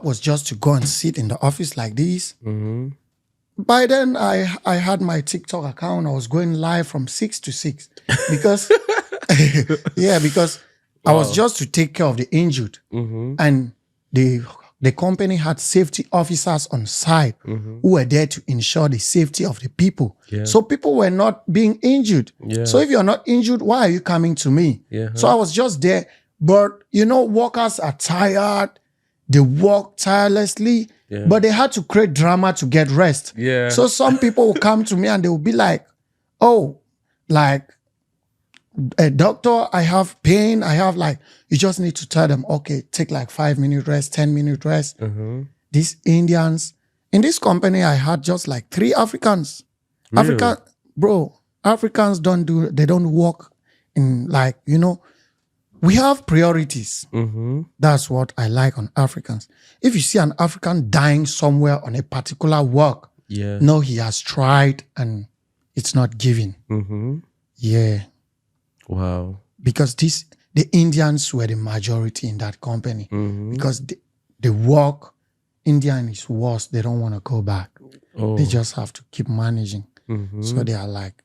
Speaker 1: was just to go and sit in the office like this. By then, I had my TikTok account. I was going live from 6 to 6 because, because I was just to take care of the injured, and the company had safety officers on site who were there to ensure the safety of the people. So people were not being injured. So if you're not injured, why are you coming to me? So I was just there. But, you know, workers are tired. They work tirelessly. But they had to create drama to get rest. So some people will come to me and they will be like, oh, like, a doctor, I have pain. I have like, you just need to tell them, okay, take like 5-minute rest, 10-minute rest. These Indians, in this company, I had just like 3 Africans.
Speaker 2: Really?
Speaker 1: Africans they don't work in like, you know, we have priorities. That's what I like on Africans. If you see an African dying somewhere on a particular work, no, he has tried and it's not giving. Yeah.
Speaker 2: Wow.
Speaker 1: Because the Indians were the majority in that company. Because the work, Indian is worse. They don't want to go back. They just have to keep managing. So they are like,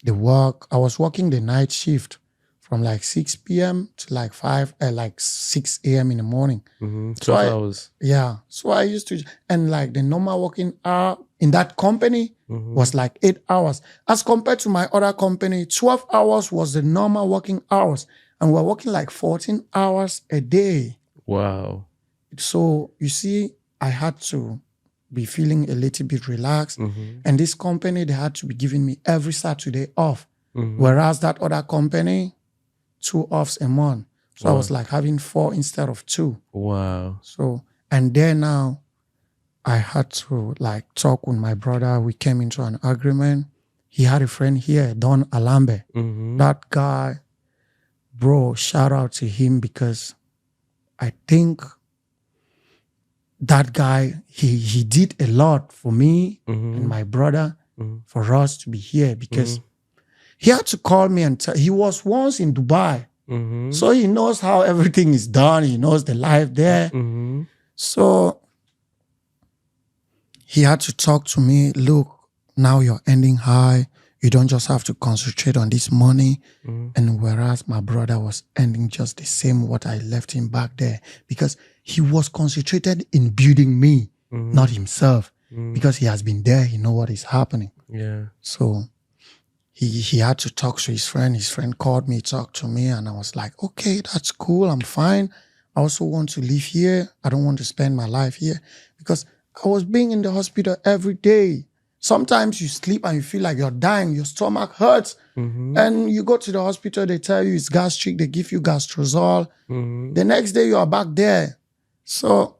Speaker 1: the work, I was working the night shift from like 6 p.m. to like 6 a.m. in the morning.
Speaker 2: 12 hours.
Speaker 1: Yeah. So I used to, and like the normal working hour in that company was like 8 hours. As compared to my other company, 12 hours was the normal working hours. And we're working like 14 hours a day.
Speaker 2: Wow.
Speaker 1: So you see, I had to be feeling a little bit relaxed. And this company, they had to be giving me every Saturday off. Whereas that other company, 2 offs a month. So I was like having 4 instead of 2.
Speaker 2: Wow.
Speaker 1: So, and then now I had to like talk with my brother. We came into an agreement. He had a friend here, Don Alambe. That guy, bro, shout out to him because I think that guy, he did a lot for me and my brother for us to be here because he had to call me and tell, he was once in Dubai. So he knows how everything is done. He knows the life there. So he had to talk to me. Look, now you're ending high. You don't just have to concentrate on this money. And whereas my brother was ending just the same what I left him back there because he was concentrated in building me, not himself. Because he has been there. He know what is happening. So he had to talk to his friend. His friend called me, talked to me, and I was like, okay, that's cool. I'm fine. I also want to live here. I don't want to spend my life here because I was being in the hospital every day. Sometimes you sleep and you feel like you're dying. Your stomach hurts. And you go to the hospital, they tell you it's gastric. They give you gastrozole. The next day you are back there. So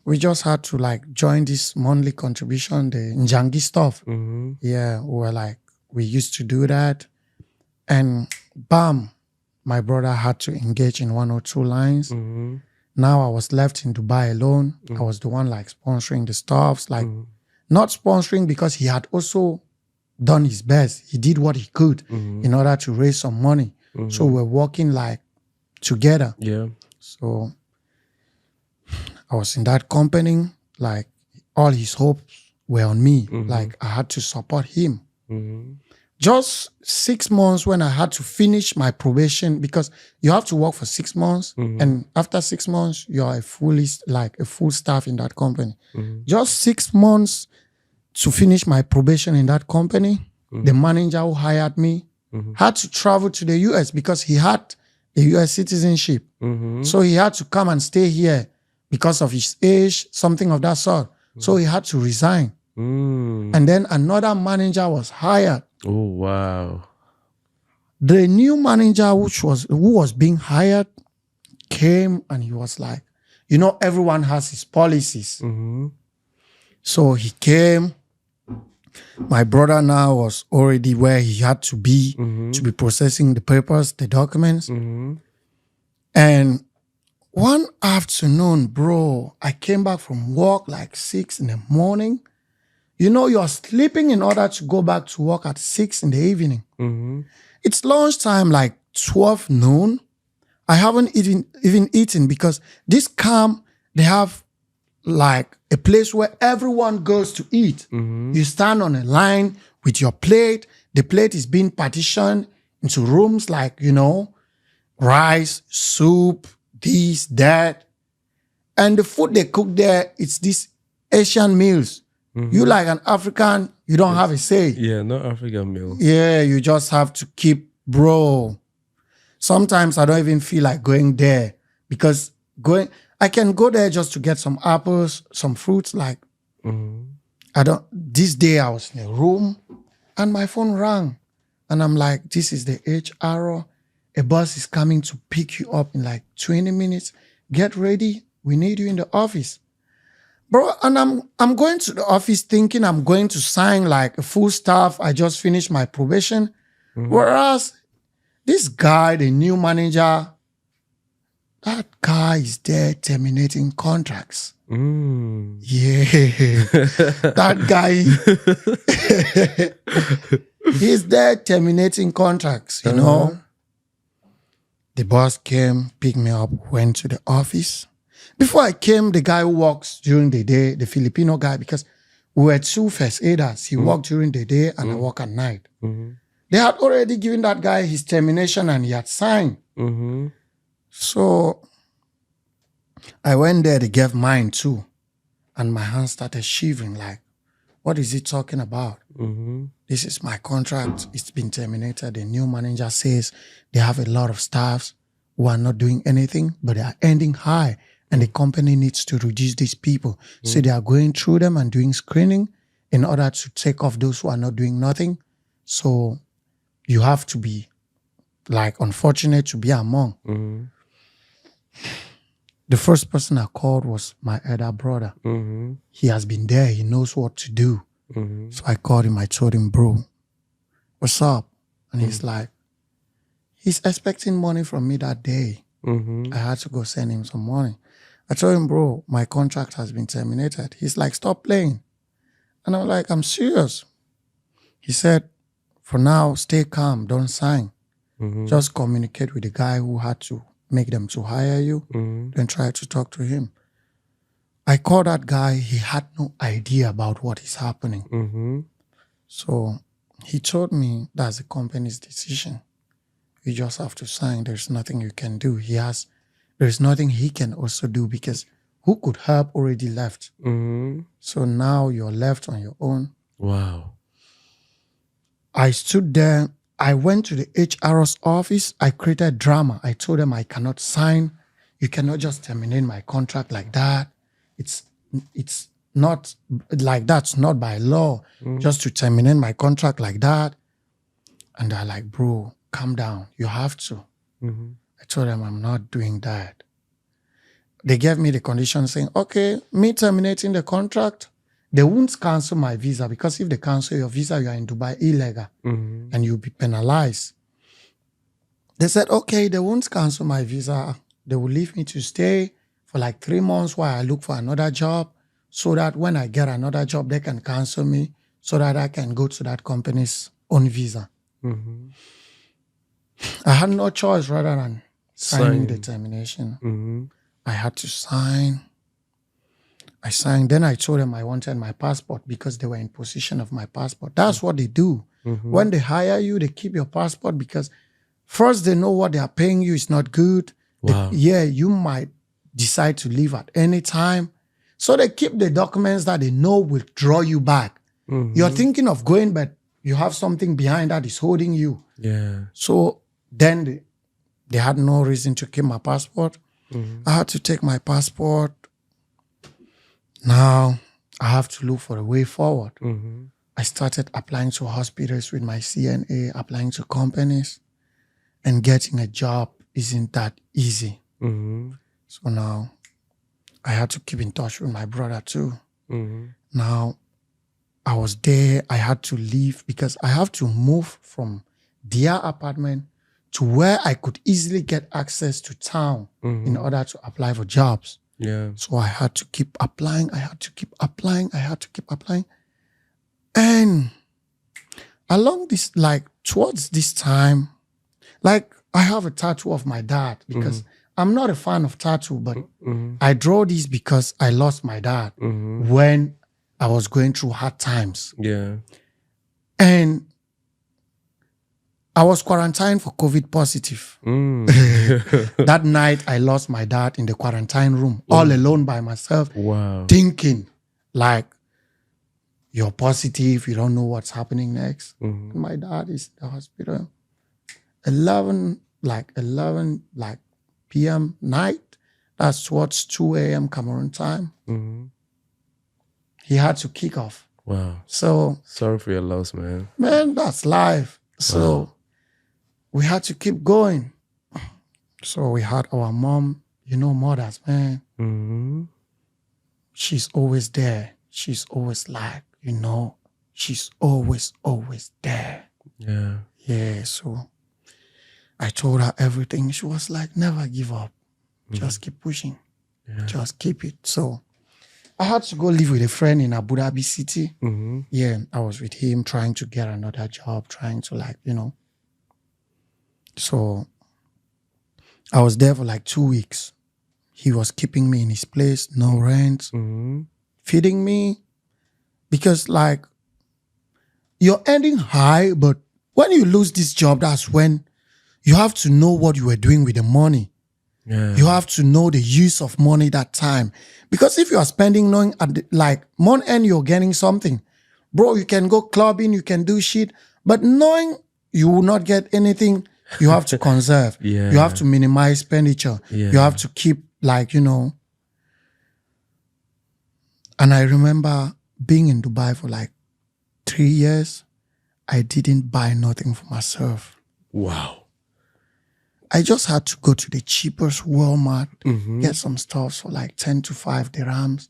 Speaker 1: we just had to like join this monthly contribution, the Njangi stuff. Yeah, we used to do that. And bam, my brother had to engage in 1 or 2 lines. Now I was left in Dubai alone. I was the one like sponsoring the stuffs, like not sponsoring because he had also done his best. He did what he could in order to raise some money. So we're working like together.
Speaker 2: Yeah.
Speaker 1: So I was in that company, like all his hopes were on me. Like I had to support him. Just 6 months when I had to finish my probation, because you have to work for 6 months, and after 6 months you're a full staff in that company. Just 6 months to finish my probation in that company. The manager who hired me had to travel to the US because he had a US citizenship. So he had to come and stay here because of his age, something of that sort. So he had to resign. And then another manager was hired.
Speaker 2: Oh, wow.
Speaker 1: The new manager who was being hired came, and he was like, everyone has his policies. So he came. My brother now was already where he had to be processing the papers, the documents. And one afternoon, bro, I came back from work like 6 in the morning. You're sleeping in order to go back to work at 6 in the evening. It's lunchtime, like 12 noon. I haven't even eaten because this camp, they have like a place where everyone goes to eat. You stand on a line with your plate. The plate is being partitioned into rooms like, rice, soup, this, that. And the food they cook there, it's these Asian meals. You like an African, you don't have a say.
Speaker 2: Yeah, not African meal.
Speaker 1: Yeah, you just have to keep, bro. Sometimes I don't even feel like going there because I can go there just to get some apples, some fruits. Like, this day I was in a room and my phone rang. And I'm like, this is the HR. A bus is coming to pick you up in like 20 minutes. Get ready. We need you in the office. Bro, and I'm going to the office thinking I'm going to sign like a full staff. I just finished my probation. Whereas this guy, the new manager, that guy is there terminating contracts. Yeah. That guy, he's there terminating contracts, The boss came, picked me up, went to the office. Before I came, the guy who works during the day, the Filipino guy, because we were 2 first aiders. He worked during the day and I work at night. They had already given that guy his termination and he had signed. So I went there, they gave mine too. And my hands started shivering like, what is he talking about? This is my contract. It's been terminated. The new manager says they have a lot of staffs who are not doing anything, but they are ending high. And the company needs to reduce these people. So they are going through them and doing screening in order to take off those who are not doing nothing. So you have to be like unfortunate to be among. The first person I called was my elder brother. He has been there. He knows what to do. So I called him. I told him, bro, what's up? And he's like, he's expecting money from me that day. I had to go send him some money. I told him, bro, my contract has been terminated. He's like, stop playing. And I'm like, I'm serious. He said, for now, stay calm. Don't sign. Just communicate with the guy who had to make them to hire you. Then try to talk to him. I called that guy. He had no idea about what is happening. So he told me that's the company's decision. You just have to sign. There's nothing you can do. There's nothing he can also do because who could help already left. So now you're left on your own.
Speaker 2: Wow.
Speaker 1: I stood there. I went to the HR's office. I created drama. I told them I cannot sign. You cannot just terminate my contract like that. It's not like that's not by law. Just to terminate my contract like that. And they're like, bro, calm down. You have to. I told them I'm not doing that. they gave me the condition saying, okay, me terminating the contract, they won't cancel my visa because if they cancel your visa, you are in Dubai illegal and you'll be penalized. They said, okay, they won't cancel my visa. They will leave me to stay for like 3 months while I look for another job so that when I get another job, they can cancel me so that I can go to that company's own visa. I had no choice rather than signing the termination. I had to sign. I signed. Then I told them I wanted my passport because they were in possession of my passport. That's what they do. When they hire you, they keep your passport because first they know what they are paying you is not good.
Speaker 2: Wow.
Speaker 1: You might decide to leave at any time. So they keep the documents that they know will draw you back. You're thinking of going, but you have something behind that is holding you.
Speaker 2: Yeah.
Speaker 1: So then they had no reason to keep my passport. I had to take my passport. Now I have to look for a way forward. I started applying to hospitals with my CNA, applying to companies, and getting a job isn't that easy. So now I had to keep in touch with my brother too. Now I was there. I had to leave because I have to move from their apartment to where I could easily get access to town in order to apply for jobs.
Speaker 2: Yeah.
Speaker 1: So I had to keep applying. I had to keep applying. And along this, like towards this time, like I have a tattoo of my dad because I'm not a fan of tattoo, but I draw these because I lost my dad when I was going through hard times.
Speaker 2: Yeah.
Speaker 1: And I was quarantined for COVID positive. That night, I lost my dad in the quarantine room, all alone by myself,
Speaker 2: Wow.
Speaker 1: thinking like, you're positive, you don't know what's happening next. My dad is in the hospital. 11 p.m. night, that's towards 2 a.m. Cameroon time. He had to kick off.
Speaker 2: Wow.
Speaker 1: So,
Speaker 2: Sorry for your loss, man.
Speaker 1: man, that's life. So we had to keep going. So we had our mom, mothers, man. She's always there. She's always like, she's always there.
Speaker 2: Yeah.
Speaker 1: Yeah, so I told her everything. She was like, never give up. Just keep pushing.
Speaker 2: Yeah.
Speaker 1: Just keep it. So I had to go live with a friend in Abu Dhabi City. Yeah, I was with him trying to get another job, trying to So I was there for like 2 weeks. He was keeping me in his place, no rent, feeding me. Because like, you're ending high, but when you lose this job, that's when you have to know what you were doing with the money.
Speaker 2: Yeah.
Speaker 1: You have to know the use of money that time. Because if you are spending knowing at month end you're getting something, bro, you can go clubbing, you can do shit, but knowing you will not get anything, you have to conserve.
Speaker 2: Yeah.
Speaker 1: You have to minimize expenditure.
Speaker 2: Yeah.
Speaker 1: You have to keep And I remember being in Dubai for like 3 years. I didn't buy nothing for myself.
Speaker 2: Wow.
Speaker 1: I just had to go to the cheapest Walmart, get some stuff for like 10 to 5 dirhams.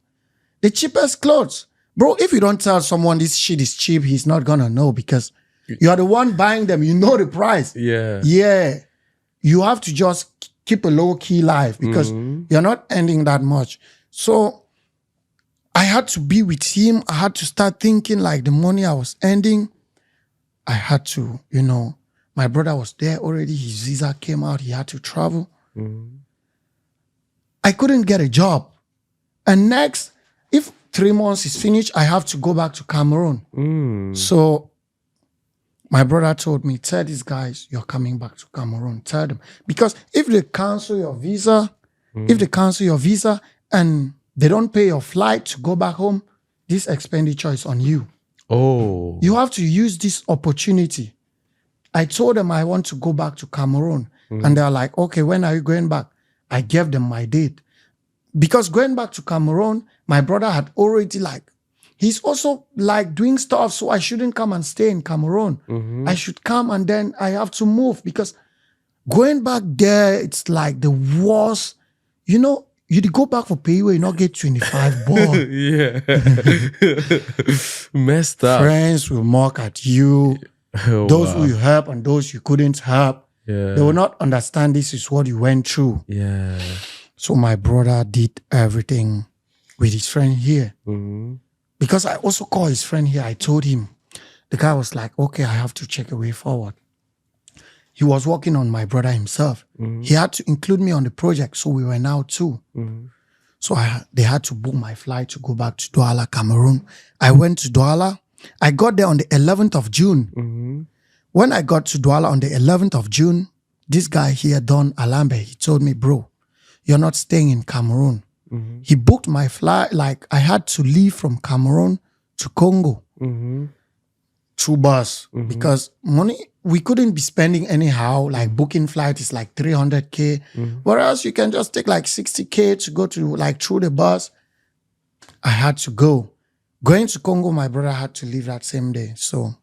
Speaker 1: The cheapest clothes. Bro, if you don't tell someone this shit is cheap, he's not gonna know because you are the one buying them. You know the price.
Speaker 2: Yeah.
Speaker 1: Yeah. You have to just keep a low-key life because you're not earning that much. So I had to be with him. I had to start thinking like the money I was earning. I had to, my brother was there already. His visa came out. He had to travel. I couldn't get a job. And next, if 3 months is finished, I have to go back to Cameroon. So my brother told me, tell these guys you're coming back to Cameroon. Tell them. Because if they cancel your visa, and they don't pay your flight to go back home, this expenditure is on you.
Speaker 2: Oh.
Speaker 1: You have to use this opportunity. I told them I want to go back to Cameroon. And they're like, okay, when are you going back? I gave them my date. Because going back to Cameroon, my brother had already he's also doing stuff, so I shouldn't come and stay in Cameroon. I should come and then I have to move because going back there, it's like the worst. you did go back for pay where you not get 25 ball.
Speaker 2: Yeah. Messed up.
Speaker 1: Friends will mock at you.
Speaker 2: Oh,
Speaker 1: Those
Speaker 2: wow.
Speaker 1: who you help and those you couldn't help.
Speaker 2: Yeah.
Speaker 1: They will not understand this is what you went through.
Speaker 2: Yeah.
Speaker 1: So my brother did everything with his friend here.
Speaker 2: Mm-hmm.
Speaker 1: Because I also called his friend here. I told him. The guy was like, okay, I have to check a way forward. He was working on my brother himself.
Speaker 2: Mm-hmm.
Speaker 1: He had to include me on the project. So we were now two.
Speaker 2: Mm-hmm.
Speaker 1: So they had to book my flight to go back to Douala, Cameroon. I went to Douala. I got there on the 11th of June.
Speaker 2: Mm-hmm.
Speaker 1: When I got to Douala on the 11th of June, this guy here, Don Alambe, he told me, bro, you're not staying in Cameroon.
Speaker 2: Mm-hmm.
Speaker 1: He booked my flight. Like I had to leave from Cameroon to Congo
Speaker 2: Mm-hmm.
Speaker 1: through bus
Speaker 2: Mm-hmm.
Speaker 1: because money, we couldn't be spending anyhow. Like booking flight is like 300K.
Speaker 2: Mm-hmm.
Speaker 1: Whereas you can just take like 60K to go to like through the bus. I had to go. Going to Congo, my brother had to leave that same day. So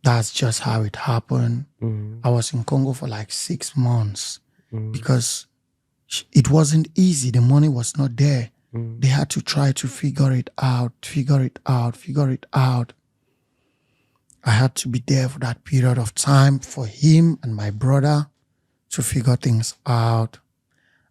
Speaker 1: that's just how it happened.
Speaker 2: Mm-hmm.
Speaker 1: I was in Congo for like 6 months
Speaker 2: Mm-hmm.
Speaker 1: because it wasn't easy. The money was not there.
Speaker 2: Mm-hmm.
Speaker 1: They had to try to figure it out. I had to be there for that period of time for him and my brother to figure things out.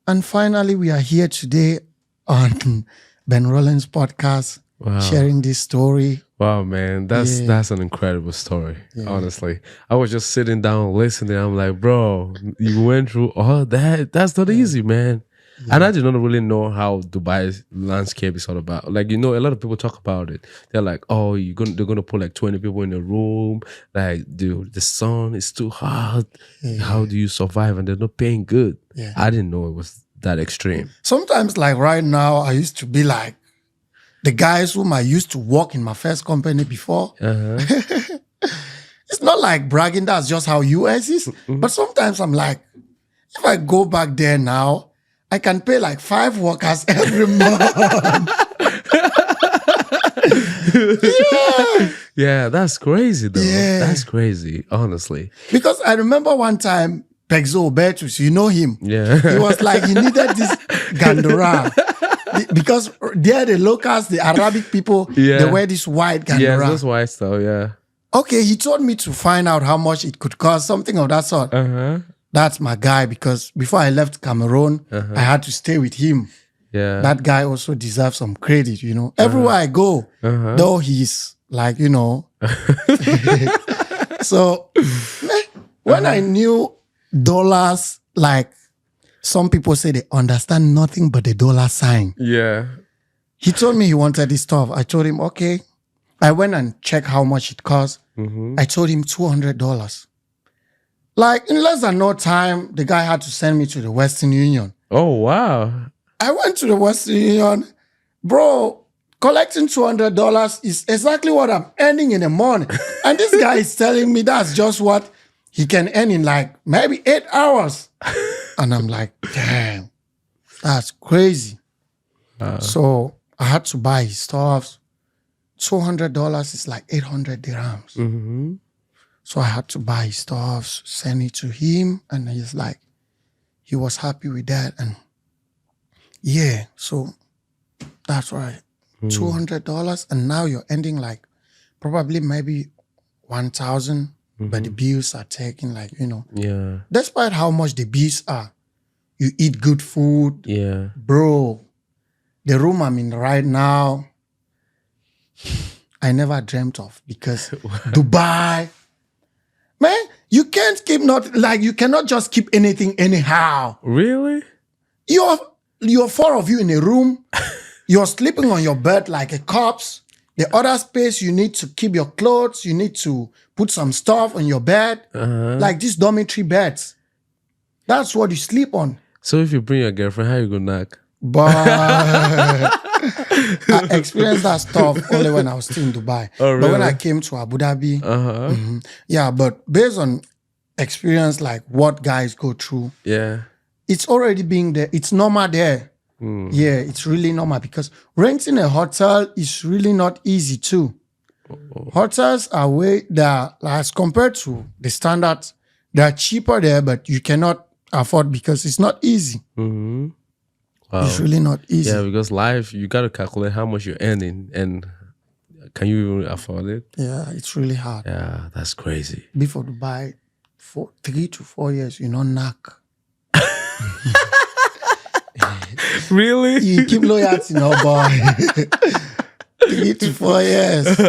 Speaker 1: And finally, we are here today on Benrolins Podcast,
Speaker 2: Wow.
Speaker 1: sharing this story.
Speaker 2: Wow, man, that's an incredible story.
Speaker 1: Yeah.
Speaker 2: Honestly, I was just sitting down listening. I'm like, bro, you went through all that. That's not easy, man. And I did not really know how Dubai's landscape is all about. Like, you know, a lot of people talk about it. They're like, oh, they're gonna put like 20 people in a room. Like, dude, the sun is too hot.
Speaker 1: Yeah.
Speaker 2: How do you survive? And they're not paying good.
Speaker 1: Yeah.
Speaker 2: I didn't know it was that extreme.
Speaker 1: Sometimes, like right now, I used to be like the guys whom I used to work in my first company before.
Speaker 2: Uh-huh.
Speaker 1: It's not like bragging, that's just how US is. But sometimes I'm like, if I go back there now, I can pay like 5 workers every month.
Speaker 2: Yeah, that's crazy though.
Speaker 1: Yeah.
Speaker 2: That's crazy, honestly.
Speaker 1: Because I remember one time, Pexo Bertus, you know him.
Speaker 2: Yeah.
Speaker 1: He was like, he needed this Gandora. Because they're the locals, the Arabic people,
Speaker 2: Yeah.
Speaker 1: they wear this white Gandora.
Speaker 2: Yeah, that's why stuff, yeah.
Speaker 1: Okay, he told me to find out how much it could cost, something of that sort.
Speaker 2: Uh-huh.
Speaker 1: That's my guy because before I left Cameroon, I had to stay with him.
Speaker 2: Yeah.
Speaker 1: That guy also deserves some credit, you know. Everywhere I go, though he's like, you know. So when I knew dollars, like some people say they understand nothing but the dollar sign.
Speaker 2: Yeah.
Speaker 1: He told me he wanted this stuff. I told him, okay. I went and checked how much it cost. I told him $200. Like in less than no time, the guy had to send me to the Western Union.
Speaker 2: Oh, wow.
Speaker 1: I went to the Western Union. Bro, collecting $200 is exactly what I'm earning in a month. And this guy is telling me that's just what he can earn in like maybe 8 hours. And I'm like, damn, that's crazy. So I had to buy his stuff. $200 is like 800 dirhams.
Speaker 2: Mm-hmm.
Speaker 1: So I had to buy his stuff, send it to him. And he's like, he was happy with that. And yeah, so that's right. $200. And now you're ending like probably maybe 1,000. But the bills are taking like, you know.
Speaker 2: Yeah.
Speaker 1: Despite how much the bills are, you eat good food.
Speaker 2: Yeah.
Speaker 1: Bro, the room I'm in right now, I never dreamt of because Dubai, man, you can't keep you cannot just keep anything anyhow.
Speaker 2: Really?
Speaker 1: You're 4 of you in a room. You're sleeping on your bed like a corpse. The other space, you need to keep your clothes. You need to put some stuff on your bed. Like these dormitory beds. That's what you sleep on.
Speaker 2: So if you bring your girlfriend, how you gonna knock?
Speaker 1: But I experienced that stuff only when I was still in Dubai.
Speaker 2: Oh, really?
Speaker 1: But when I came to Abu Dhabi, yeah, but based on experience, like what guys go through,
Speaker 2: Yeah.
Speaker 1: it's already being there. It's normal there. Yeah, it's really normal because renting a hotel is really not easy too. Hotels are as compared to the standards, they are cheaper there, but you cannot afford because it's not easy.
Speaker 2: Wow.
Speaker 1: It's really not easy.
Speaker 2: Yeah, because life, you got to calculate how much you're earning and can you even afford it?
Speaker 1: Yeah, it's really hard.
Speaker 2: Yeah, that's crazy.
Speaker 1: Before Dubai, for 3 to 4 years, you know, knock.
Speaker 2: Really?
Speaker 1: You keep loyalty, no boy. 3 to 4 years.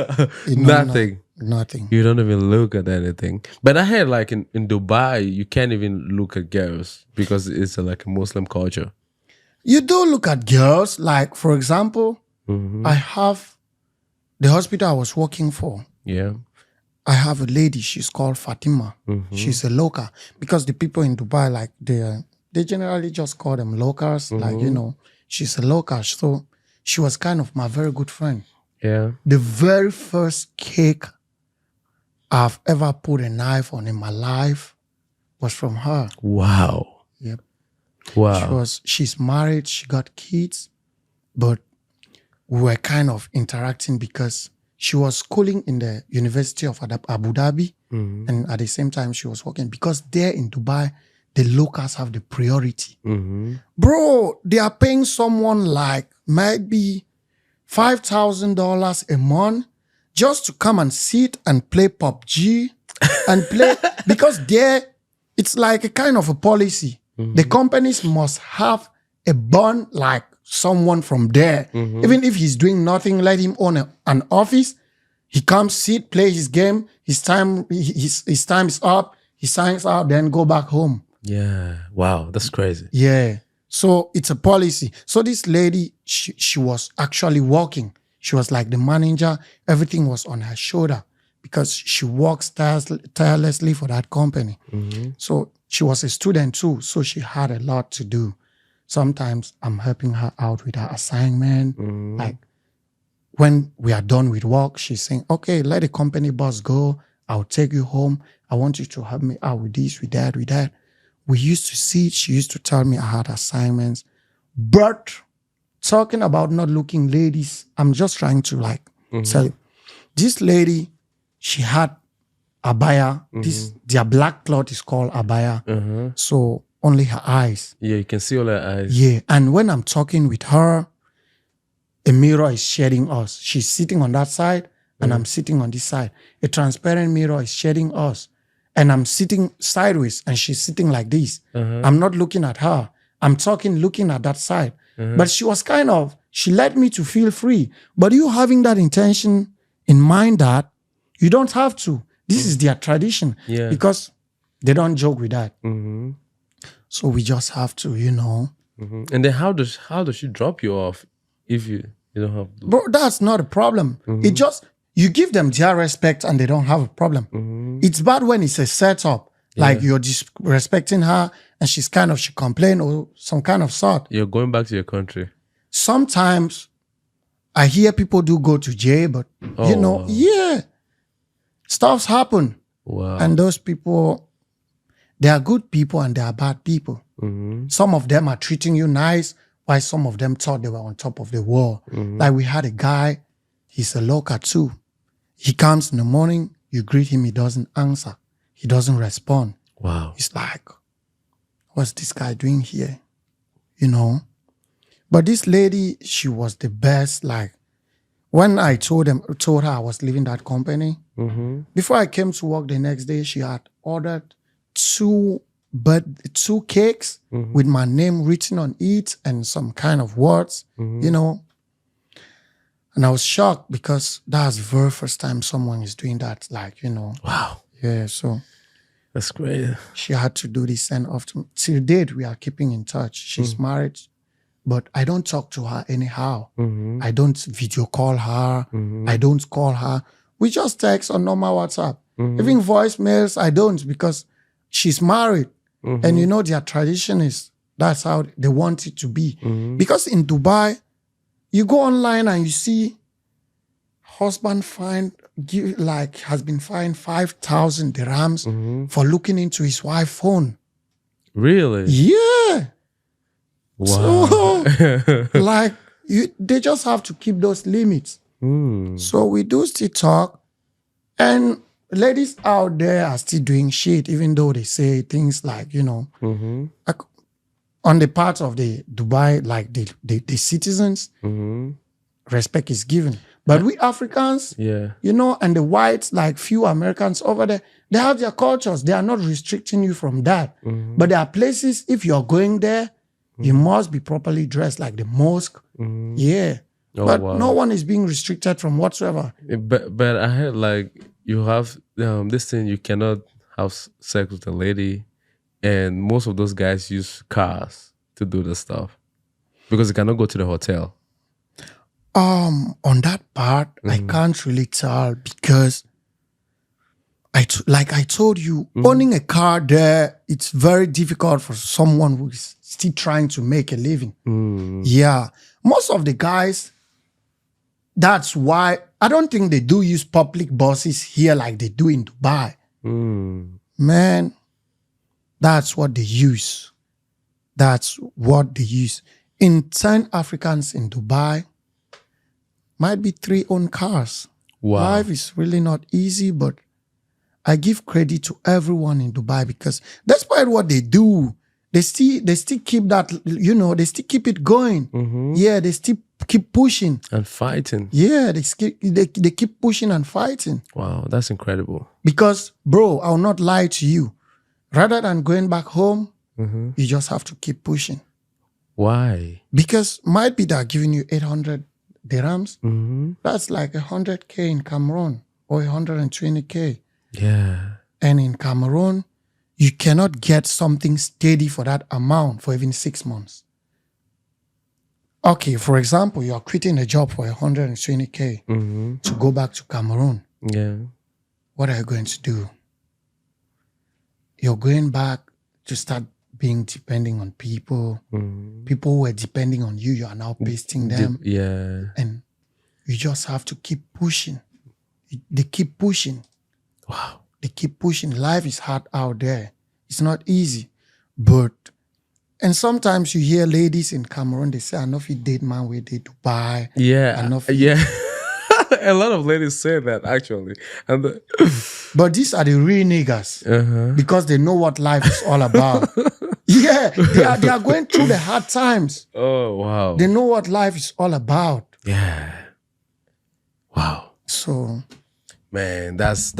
Speaker 1: You know,
Speaker 2: Nothing.
Speaker 1: Nothing.
Speaker 2: You don't even look at anything. But I heard like in Dubai, you can't even look at girls because it's like a Muslim culture.
Speaker 1: You do look at girls. Like, for example, I have the hospital I was working for.
Speaker 2: Yeah.
Speaker 1: I have a lady, she's called Fatima. She's a local. Because the people in Dubai, like, they generally just call them locals. Like, you know, she's a local. So she was kind of my very good friend.
Speaker 2: Yeah.
Speaker 1: The very first cake I've ever put a knife on in my life was from her.
Speaker 2: Wow.
Speaker 1: Yep.
Speaker 2: Wow.
Speaker 1: She's married, she got kids, but we were kind of interacting because she was schooling in the University of Abu Dhabi, and at the same time she was working because there in Dubai, the locals have the priority. Bro, they are paying someone like maybe $5,000 a month just to come and sit and play PUBG and play because there it's like a kind of a policy. The companies must have a bond like someone from there. Even if he's doing nothing, let him own an office. He comes, sit, play his game. His time is up. He signs out, then go back home.
Speaker 2: Yeah. Wow. That's crazy.
Speaker 1: Yeah. So it's a policy. So this lady, she was actually working. She was like the manager. Everything was on her shoulder because she works tirelessly for that company. So she was a student too. So she had a lot to do. Sometimes I'm helping her out with her assignment. Like when we are done with work, she's saying, okay, let the company boss go. I'll take you home. I want you to help me out with this, with that, with that. We used to see, she used to tell me I had assignments. But talking about not looking ladies, I'm just trying to like tell you. This lady, she had abaya. Their black cloth is called abaya. So only her eyes.
Speaker 2: Yeah, you can see all her eyes.
Speaker 1: Yeah. And when I'm talking with her, a mirror is shading us. She's sitting on that side and I'm sitting on this side. A transparent mirror is shading us. And I'm sitting sideways and she's sitting like this. I'm not looking at her. I'm talking, looking at that side. But she was she led me to feel free. But you having that intention in mind that you don't have to. This is their tradition.
Speaker 2: Yeah.
Speaker 1: Because they don't joke with that. So we just have to, you know.
Speaker 2: And then how does she drop you off if you don't have...
Speaker 1: Bro, that's not a problem. It just, you give them their respect and they don't have a problem. It's bad when it's a setup. Like you're disrespecting her and she complain or some kind of sort.
Speaker 2: You're going back to your country.
Speaker 1: Sometimes I hear people do go to jail, but you know, stuffs happen.
Speaker 2: Wow.
Speaker 1: And those people, they are good people and they are bad people. Some of them are treating you nice, while some of them thought they were on top of the world. Like we had a guy, he's a local too. He comes in the morning, you greet him, he doesn't answer. He doesn't respond.
Speaker 2: Wow.
Speaker 1: It's like, what's this guy doing here? You know? But this lady, she was the best. Like, when I told her I was leaving that company, before I came to work the next day, she had ordered two cakes with my name written on it and some kind of words, you know. And I was shocked because that's the very first time someone is doing that, like, you know.
Speaker 2: Wow.
Speaker 1: Yeah, so
Speaker 2: that's great. She
Speaker 1: had to do this and often till date we are keeping in touch. She's married, but I don't talk to her anyhow. I don't video call her. I don't call her. We just text on normal WhatsApp. Even voicemails, I don't because she's married. And you know their tradition is that's how they want it to be. Because in Dubai, you go online and you see husband has been fined 5,000 dirhams for looking into his wife's phone.
Speaker 2: Really?
Speaker 1: Yeah.
Speaker 2: Wow.
Speaker 1: So, like, they just have to keep those limits. So we do still talk. And ladies out there are still doing shit, even though they say things like, you know, like, on the part of the Dubai, like the citizens, respect is given. But we Africans,
Speaker 2: Yeah.
Speaker 1: you know, and the whites, like few Americans over there, they have their cultures. They are not restricting you from that. But there are places, if you're going there, you must be properly dressed, like the mosque. Yeah.
Speaker 2: Oh,
Speaker 1: but
Speaker 2: wow.
Speaker 1: no one is being restricted from whatsoever.
Speaker 2: But I heard like you have this thing, you cannot have sex with a lady, and most of those guys use cars to do the stuff because they cannot go to the hotel.
Speaker 1: On that part, I can't really tell because like I told you, owning a car there, it's very difficult for someone who is still trying to make a living. Yeah. Most of the guys, that's why I don't think they do use public buses here like they do in Dubai. Man, that's what they use. That's what they use. In 10 Africans in Dubai, might be 3 own cars.
Speaker 2: Wow.
Speaker 1: Life is really not easy, but I give credit to everyone in Dubai because despite what they do, they still keep that, you know, they still keep it going. Yeah, they still keep pushing.
Speaker 2: And fighting.
Speaker 1: Yeah, they keep pushing and fighting.
Speaker 2: Wow, that's incredible.
Speaker 1: Because, bro, I'll not lie to you. Rather than going back home, you just have to keep pushing.
Speaker 2: Why?
Speaker 1: Because might be they're giving you 800 dirhams. That's like 100K in Cameroon or 120K.
Speaker 2: Yeah.
Speaker 1: And in Cameroon, you cannot get something steady for that amount for even 6 months. Okay, for example, you are quitting a job for 120K to go back to Cameroon.
Speaker 2: Yeah.
Speaker 1: What are you going to do? You're going back to start being depending on people. People who were depending on you, you are now pasting them.
Speaker 2: Yeah.
Speaker 1: And you just have to keep pushing. They keep pushing.
Speaker 2: Wow.
Speaker 1: They keep pushing. Life is hard out there. It's not easy. And sometimes you hear ladies in Cameroon, they say, I know if you date man where they Dubai.
Speaker 2: Yeah. Yeah. A lot of ladies say that actually. And
Speaker 1: but these are the real niggas because they know what life is all about. Yeah, they are going through the hard times.
Speaker 2: Oh, wow.
Speaker 1: They know what life is all about.
Speaker 2: Yeah. Wow.
Speaker 1: So,
Speaker 2: man, that's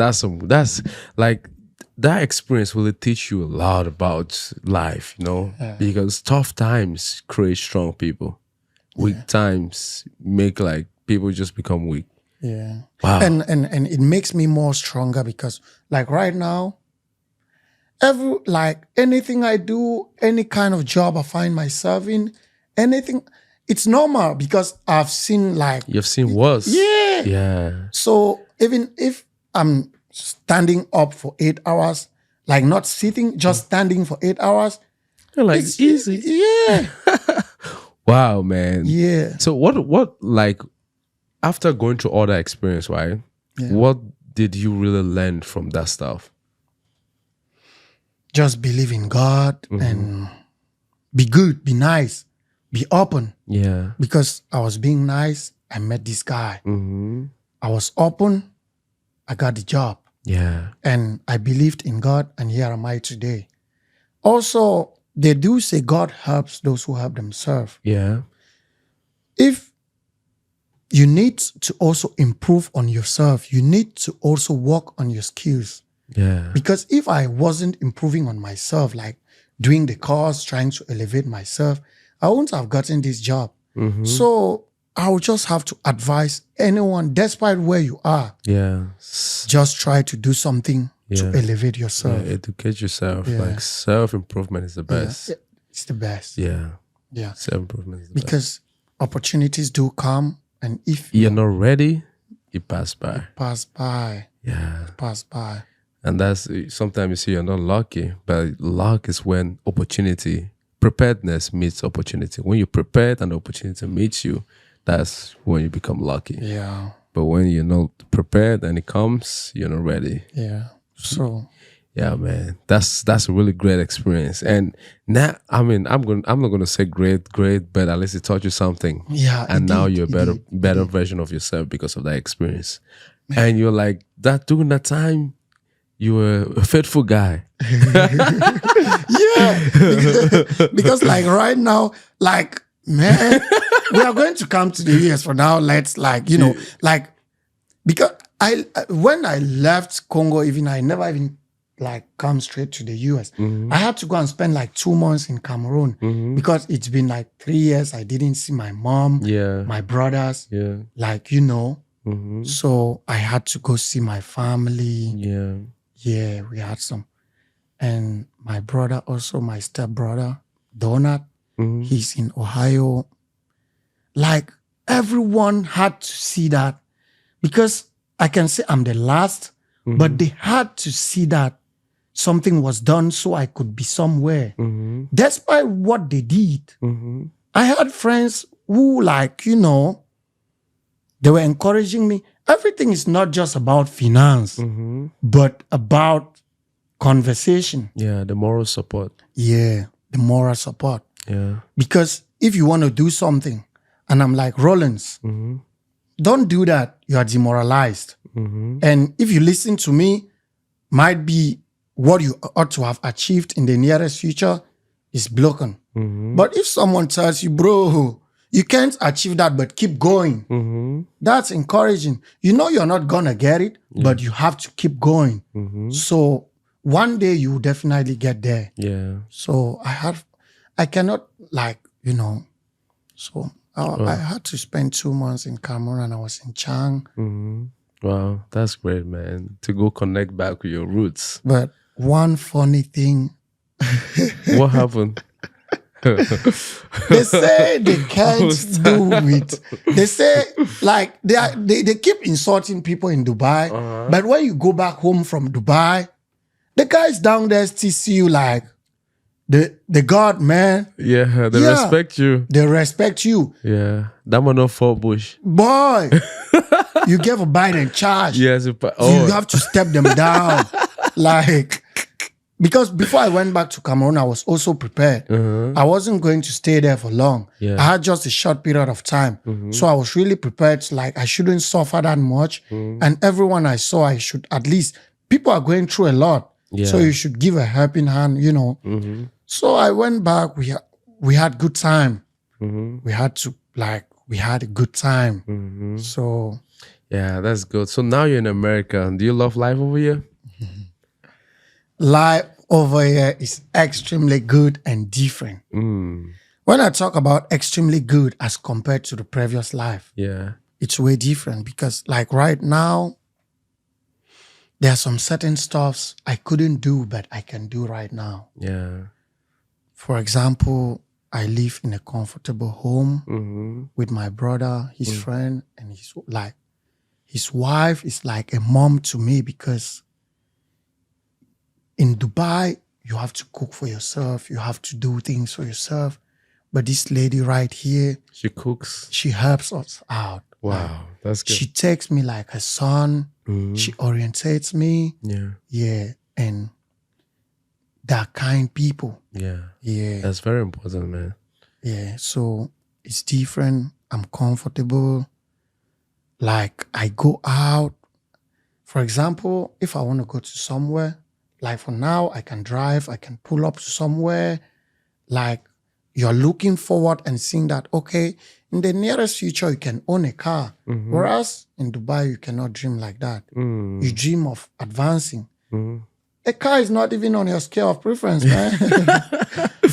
Speaker 2: like that experience will teach you a lot about life, you know, because tough times create strong people. Weak times make like people just become weak.
Speaker 1: yeah.
Speaker 2: Wow.
Speaker 1: And it makes me more stronger because like right now, anything I do, any kind of job I find myself in, anything, it's normal because I've seen like
Speaker 2: You've seen worse.
Speaker 1: yeah.
Speaker 2: Yeah.
Speaker 1: So even if I'm standing up for 8 hours, like not sitting, just standing for 8 hours,
Speaker 2: You're like
Speaker 1: it's
Speaker 2: easy.
Speaker 1: Yeah.
Speaker 2: Wow, man.
Speaker 1: Yeah.
Speaker 2: So what like after going through all that experience, right?
Speaker 1: Yeah.
Speaker 2: What did you really learn from that stuff?
Speaker 1: Just believe in God and be good, be nice, be open.
Speaker 2: Yeah.
Speaker 1: Because I was being nice, I met this guy. I was open, I got the job.
Speaker 2: Yeah.
Speaker 1: And I believed in God, and here am I today. Also, they do say God helps those who help themselves.
Speaker 2: Yeah.
Speaker 1: If you need to also improve on yourself, you need to also work on your skills.
Speaker 2: Yeah.
Speaker 1: Because if I wasn't improving on myself, like doing the course, trying to elevate myself, I wouldn't have gotten this job. So I would just have to advise anyone, despite where you are,
Speaker 2: Yeah.
Speaker 1: just try to do something to elevate yourself.
Speaker 2: Yeah, educate yourself.
Speaker 1: Yeah.
Speaker 2: Like self-improvement is the best.
Speaker 1: Yeah, it's the best.
Speaker 2: Yeah.
Speaker 1: Yeah.
Speaker 2: Self-improvement is the best.
Speaker 1: Because opportunities do come, and if
Speaker 2: You're not ready, you pass by.
Speaker 1: pass by,
Speaker 2: Yeah.
Speaker 1: pass by.
Speaker 2: And that's sometimes you see you're not lucky, but luck is when preparedness meets opportunity. When you're prepared and the opportunity meets you, that's when you become lucky.
Speaker 1: Yeah.
Speaker 2: But when you're not prepared and it comes, you're not ready.
Speaker 1: Yeah. So
Speaker 2: Yeah, man, that's a really great experience. And now, I mean, I'm not gonna say great, but at least it taught you something.
Speaker 1: yeah.
Speaker 2: And
Speaker 1: it
Speaker 2: now
Speaker 1: did,
Speaker 2: you're
Speaker 1: it
Speaker 2: a
Speaker 1: did.
Speaker 2: better version of yourself because of that experience. And you're like that during that time, you were a faithful guy.
Speaker 1: Yeah, because like right now, like man, we are going to come to the US for now. Let's like like because when I left Congo, even I never even like come straight to the US. I had to go and spend like 2 months in Cameroon because it's been like 3 years I didn't see my mom, my brothers, like so I had to go see my family. Yeah, we had some. And my brother also, my stepbrother, Donald, he's in Ohio. Like everyone had to see that because I can say I'm the last, but they had to see that something was done so I could be somewhere. Despite what they did, I had friends who like, they were encouraging me. Everything is not just about finance, but about conversation.
Speaker 2: Yeah, the moral support.
Speaker 1: Yeah, the moral support.
Speaker 2: Yeah.
Speaker 1: Because if you want to do something, and I'm like, Rollins, don't do that. You are demoralized. And if you listen to me, might be what you ought to have achieved in the nearest future is broken. But if someone tells you, bro, you can't achieve that, but keep going, that's encouraging. You know you're not going to get it, but you have to keep going. So one day you will definitely get there. Yeah. So I cannot like, so I had to spend 2 months in Cameroon and I was in Chang.
Speaker 2: Wow, that's great, man. To go connect back with your roots.
Speaker 1: But one funny thing.
Speaker 2: What happened?
Speaker 1: They say they can't do it. They say like they keep insulting people in Dubai. But when you go back home from Dubai, the guys down there still see you like the God, man.
Speaker 2: Yeah, they respect you.
Speaker 1: They respect you.
Speaker 2: Yeah. That man not for bush.
Speaker 1: Boy, you gave a bite and charge.
Speaker 2: Yes.
Speaker 1: You have to step them down. Like, because before I went back to Cameroon, I was also prepared. I wasn't going to stay there for long. I had just a short period of time. So I was really prepared. Like, I shouldn't suffer that much. And everyone I saw, I should at least, people are going through a lot. So you should give a helping hand, So I went back. We had good time. We had a good time. So
Speaker 2: yeah, that's good. So now you're in America. Do you love life over here?
Speaker 1: Life over here is extremely good and different. When I talk about extremely good as compared to the previous life, it's way different because like right now, there are some certain stuffs I couldn't do, but I can do right now. Yeah. For example, I live in a comfortable home with my brother, his friend, and his wife is like a mom to me because in Dubai, you have to cook for yourself. You have to do things for yourself. But this lady right here,
Speaker 2: she cooks.
Speaker 1: She helps us out.
Speaker 2: Wow, that's good.
Speaker 1: She takes me like her son. She orientates me. Yeah. And they're kind people. Yeah.
Speaker 2: That's very important, man.
Speaker 1: Yeah. So it's different. I'm comfortable. Like I go out. For example, if I want to go to somewhere, like for now, I can drive. I can pull up to somewhere. Like you're looking forward and seeing that, okay, in the nearest future, you can own a car. Whereas in Dubai, you cannot dream like that. You dream of advancing. A car is not even on your scale of preference, man.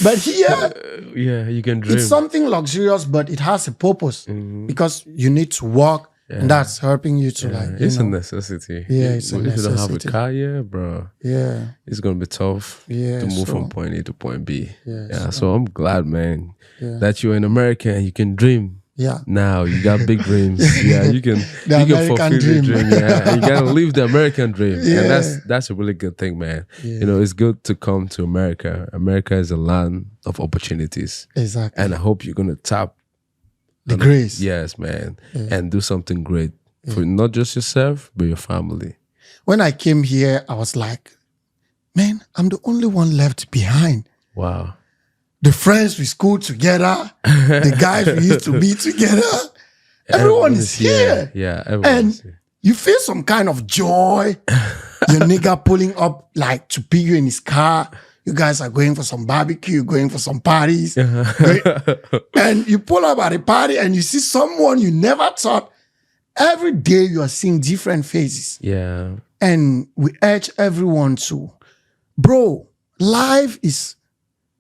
Speaker 1: But here,
Speaker 2: you can dream.
Speaker 1: It's something luxurious, but it has a purpose because you need to walk. And that's helping you to
Speaker 2: it's a necessity.
Speaker 1: Yeah, it's a necessity.
Speaker 2: If you don't have a car, bro.
Speaker 1: Yeah.
Speaker 2: It's going to be tough to move from point A to point B.
Speaker 1: Yeah.
Speaker 2: So I'm glad, man, that you're in America and you can dream.
Speaker 1: Yeah.
Speaker 2: Now you got big dreams. You can fulfill the dream. Yeah. And you gotta live the American dream. And that's a really good thing, man. It's good to come to America. America is a land of opportunities.
Speaker 1: Exactly.
Speaker 2: And I hope you're gonna tap
Speaker 1: the grace.
Speaker 2: Yes, man. And do something great for not just yourself, but your family.
Speaker 1: When I came here, I was like, man, I'm the only one left behind.
Speaker 2: Wow.
Speaker 1: The friends we schooled together, the guys we used to be together, everyone is here.
Speaker 2: Yeah, everyone
Speaker 1: and
Speaker 2: is here.
Speaker 1: You feel some kind of joy. your nigga pulling up like to pick you in his car. You guys are going for some barbecue, going for some parties. And you pull up at a party and you see someone you never thought. Every day you are seeing different faces.
Speaker 2: Yeah.
Speaker 1: And we urge everyone to, bro, life is,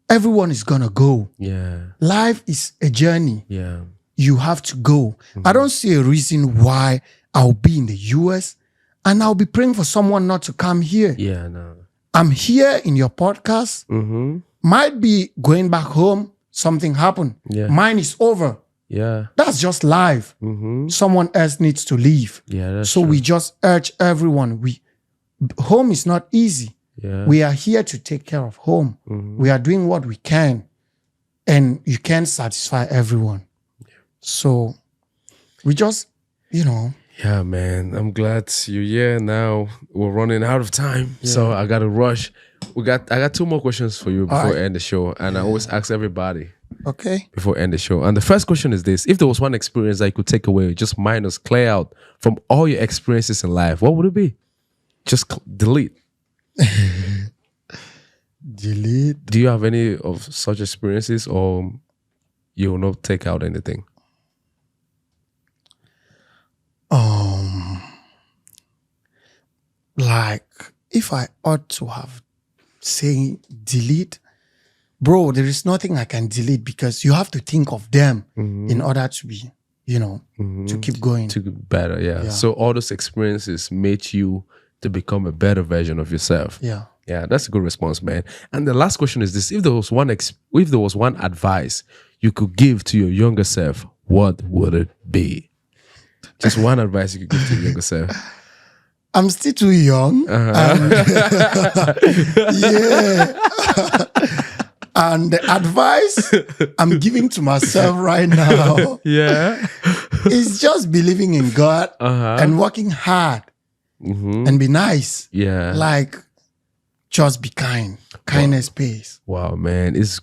Speaker 1: everyone is gonna go.
Speaker 2: Yeah.
Speaker 1: Life is a journey.
Speaker 2: Yeah.
Speaker 1: You have to go. I don't see a reason why I'll be in the US and I'll be praying for someone not to come here.
Speaker 2: Yeah, no.
Speaker 1: I'm here in your podcast. Might be going back home, something happened.
Speaker 2: Yeah.
Speaker 1: Mine is over.
Speaker 2: Yeah.
Speaker 1: That's just life. Someone else needs to leave.
Speaker 2: Yeah, that's
Speaker 1: So
Speaker 2: true.
Speaker 1: we just urge everyone. Home is not easy.
Speaker 2: Yeah.
Speaker 1: We are here to take care of home. We are doing what we can. And you can't satisfy everyone. So we just,
Speaker 2: Yeah, man. I'm glad you're here now. We're running out of time. So I gotta rush. I got 2 more questions for you before I end the show. And I always ask everybody
Speaker 1: okay.
Speaker 2: before I end the show. And the first question is this: if there was one experience that you could take away, just minus, clear out from all your experiences in life, what would it be? Just delete.
Speaker 1: Delete.
Speaker 2: Do you have any of such experiences, or you will not take out anything?
Speaker 1: Like, if I ought to have saying delete, bro, there is nothing I can delete because you have to think of them in order to be, to keep going.
Speaker 2: To get better, yeah. So all those experiences made you to become a better version of yourself.
Speaker 1: Yeah.
Speaker 2: Yeah, that's a good response, man. And the last question is this: if there was one advice you could give to your younger self, what would it be? Just one advice you could give to your younger self.
Speaker 1: I'm still too young. And, and the advice I'm giving to myself right now is just believing in God and working hard and be nice.
Speaker 2: Yeah.
Speaker 1: Like, just be kind. Kindness pays.
Speaker 2: Wow, man. It's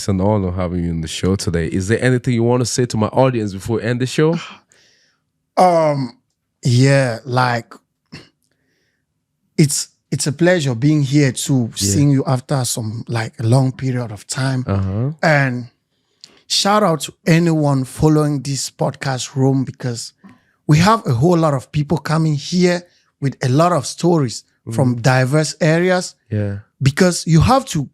Speaker 2: an honor having you on the show today. Is there anything you want to say to my audience before we end the show?
Speaker 1: Yeah, like, it's a pleasure being here too, seeing you after some like a long period of time. And shout out to anyone following this podcast room, because we have a whole lot of people coming here with a lot of stories from diverse areas.
Speaker 2: Yeah.
Speaker 1: Because you have to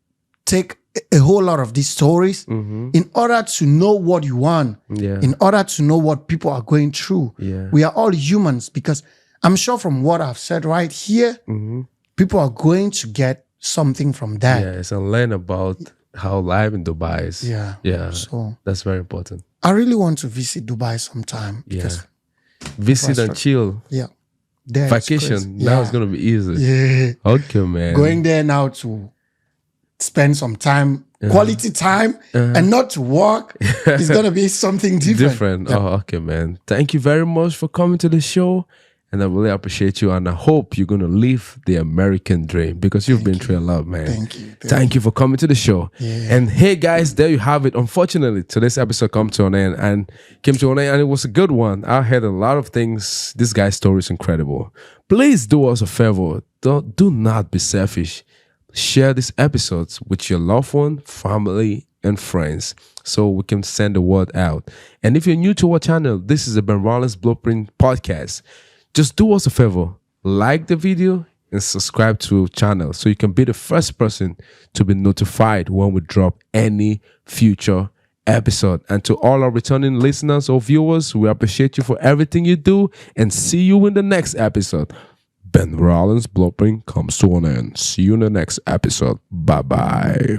Speaker 1: take a whole lot of these stories in order to know what you want, in order to know what people are going through.
Speaker 2: Yeah.
Speaker 1: We are all humans, because I'm sure from what I've said right here, people are going to get something from that.
Speaker 2: Yes, and learn about how life in Dubai is.
Speaker 1: Yeah.
Speaker 2: Yeah.
Speaker 1: So
Speaker 2: that's very important.
Speaker 1: I really want to visit Dubai sometime. Because
Speaker 2: visit and chill.
Speaker 1: Yeah. There
Speaker 2: Vacation. Now it's gonna be easy.
Speaker 1: Yeah.
Speaker 2: Okay, man.
Speaker 1: Going there now to spend some time, quality time, and not to work. It's gonna be something different.
Speaker 2: Oh, okay, man. Thank you very much for coming to the show. And I really appreciate you. And I hope you're going to live the American dream, because you've been through a lot, man.
Speaker 1: Thank you.
Speaker 2: Thank you for coming to the show.
Speaker 1: Yeah.
Speaker 2: And hey, guys, there you have it. Unfortunately, today's episode came to an end, and it was a good one. I heard a lot of things. This guy's story is incredible. Please do us a favor. Do not be selfish. Share these episodes with your loved one, family, and friends, so we can send the word out. And if you're new to our channel, this is the Benrolins Blueprint Podcast. Just do us a favor, like the video and subscribe to our channel so you can be the first person to be notified when we drop any future episode. And to all our returning listeners or viewers, we appreciate you for everything you do, and see you in the next episode. Benrolins Blueprint comes to an end. See you in the next episode. Bye-bye.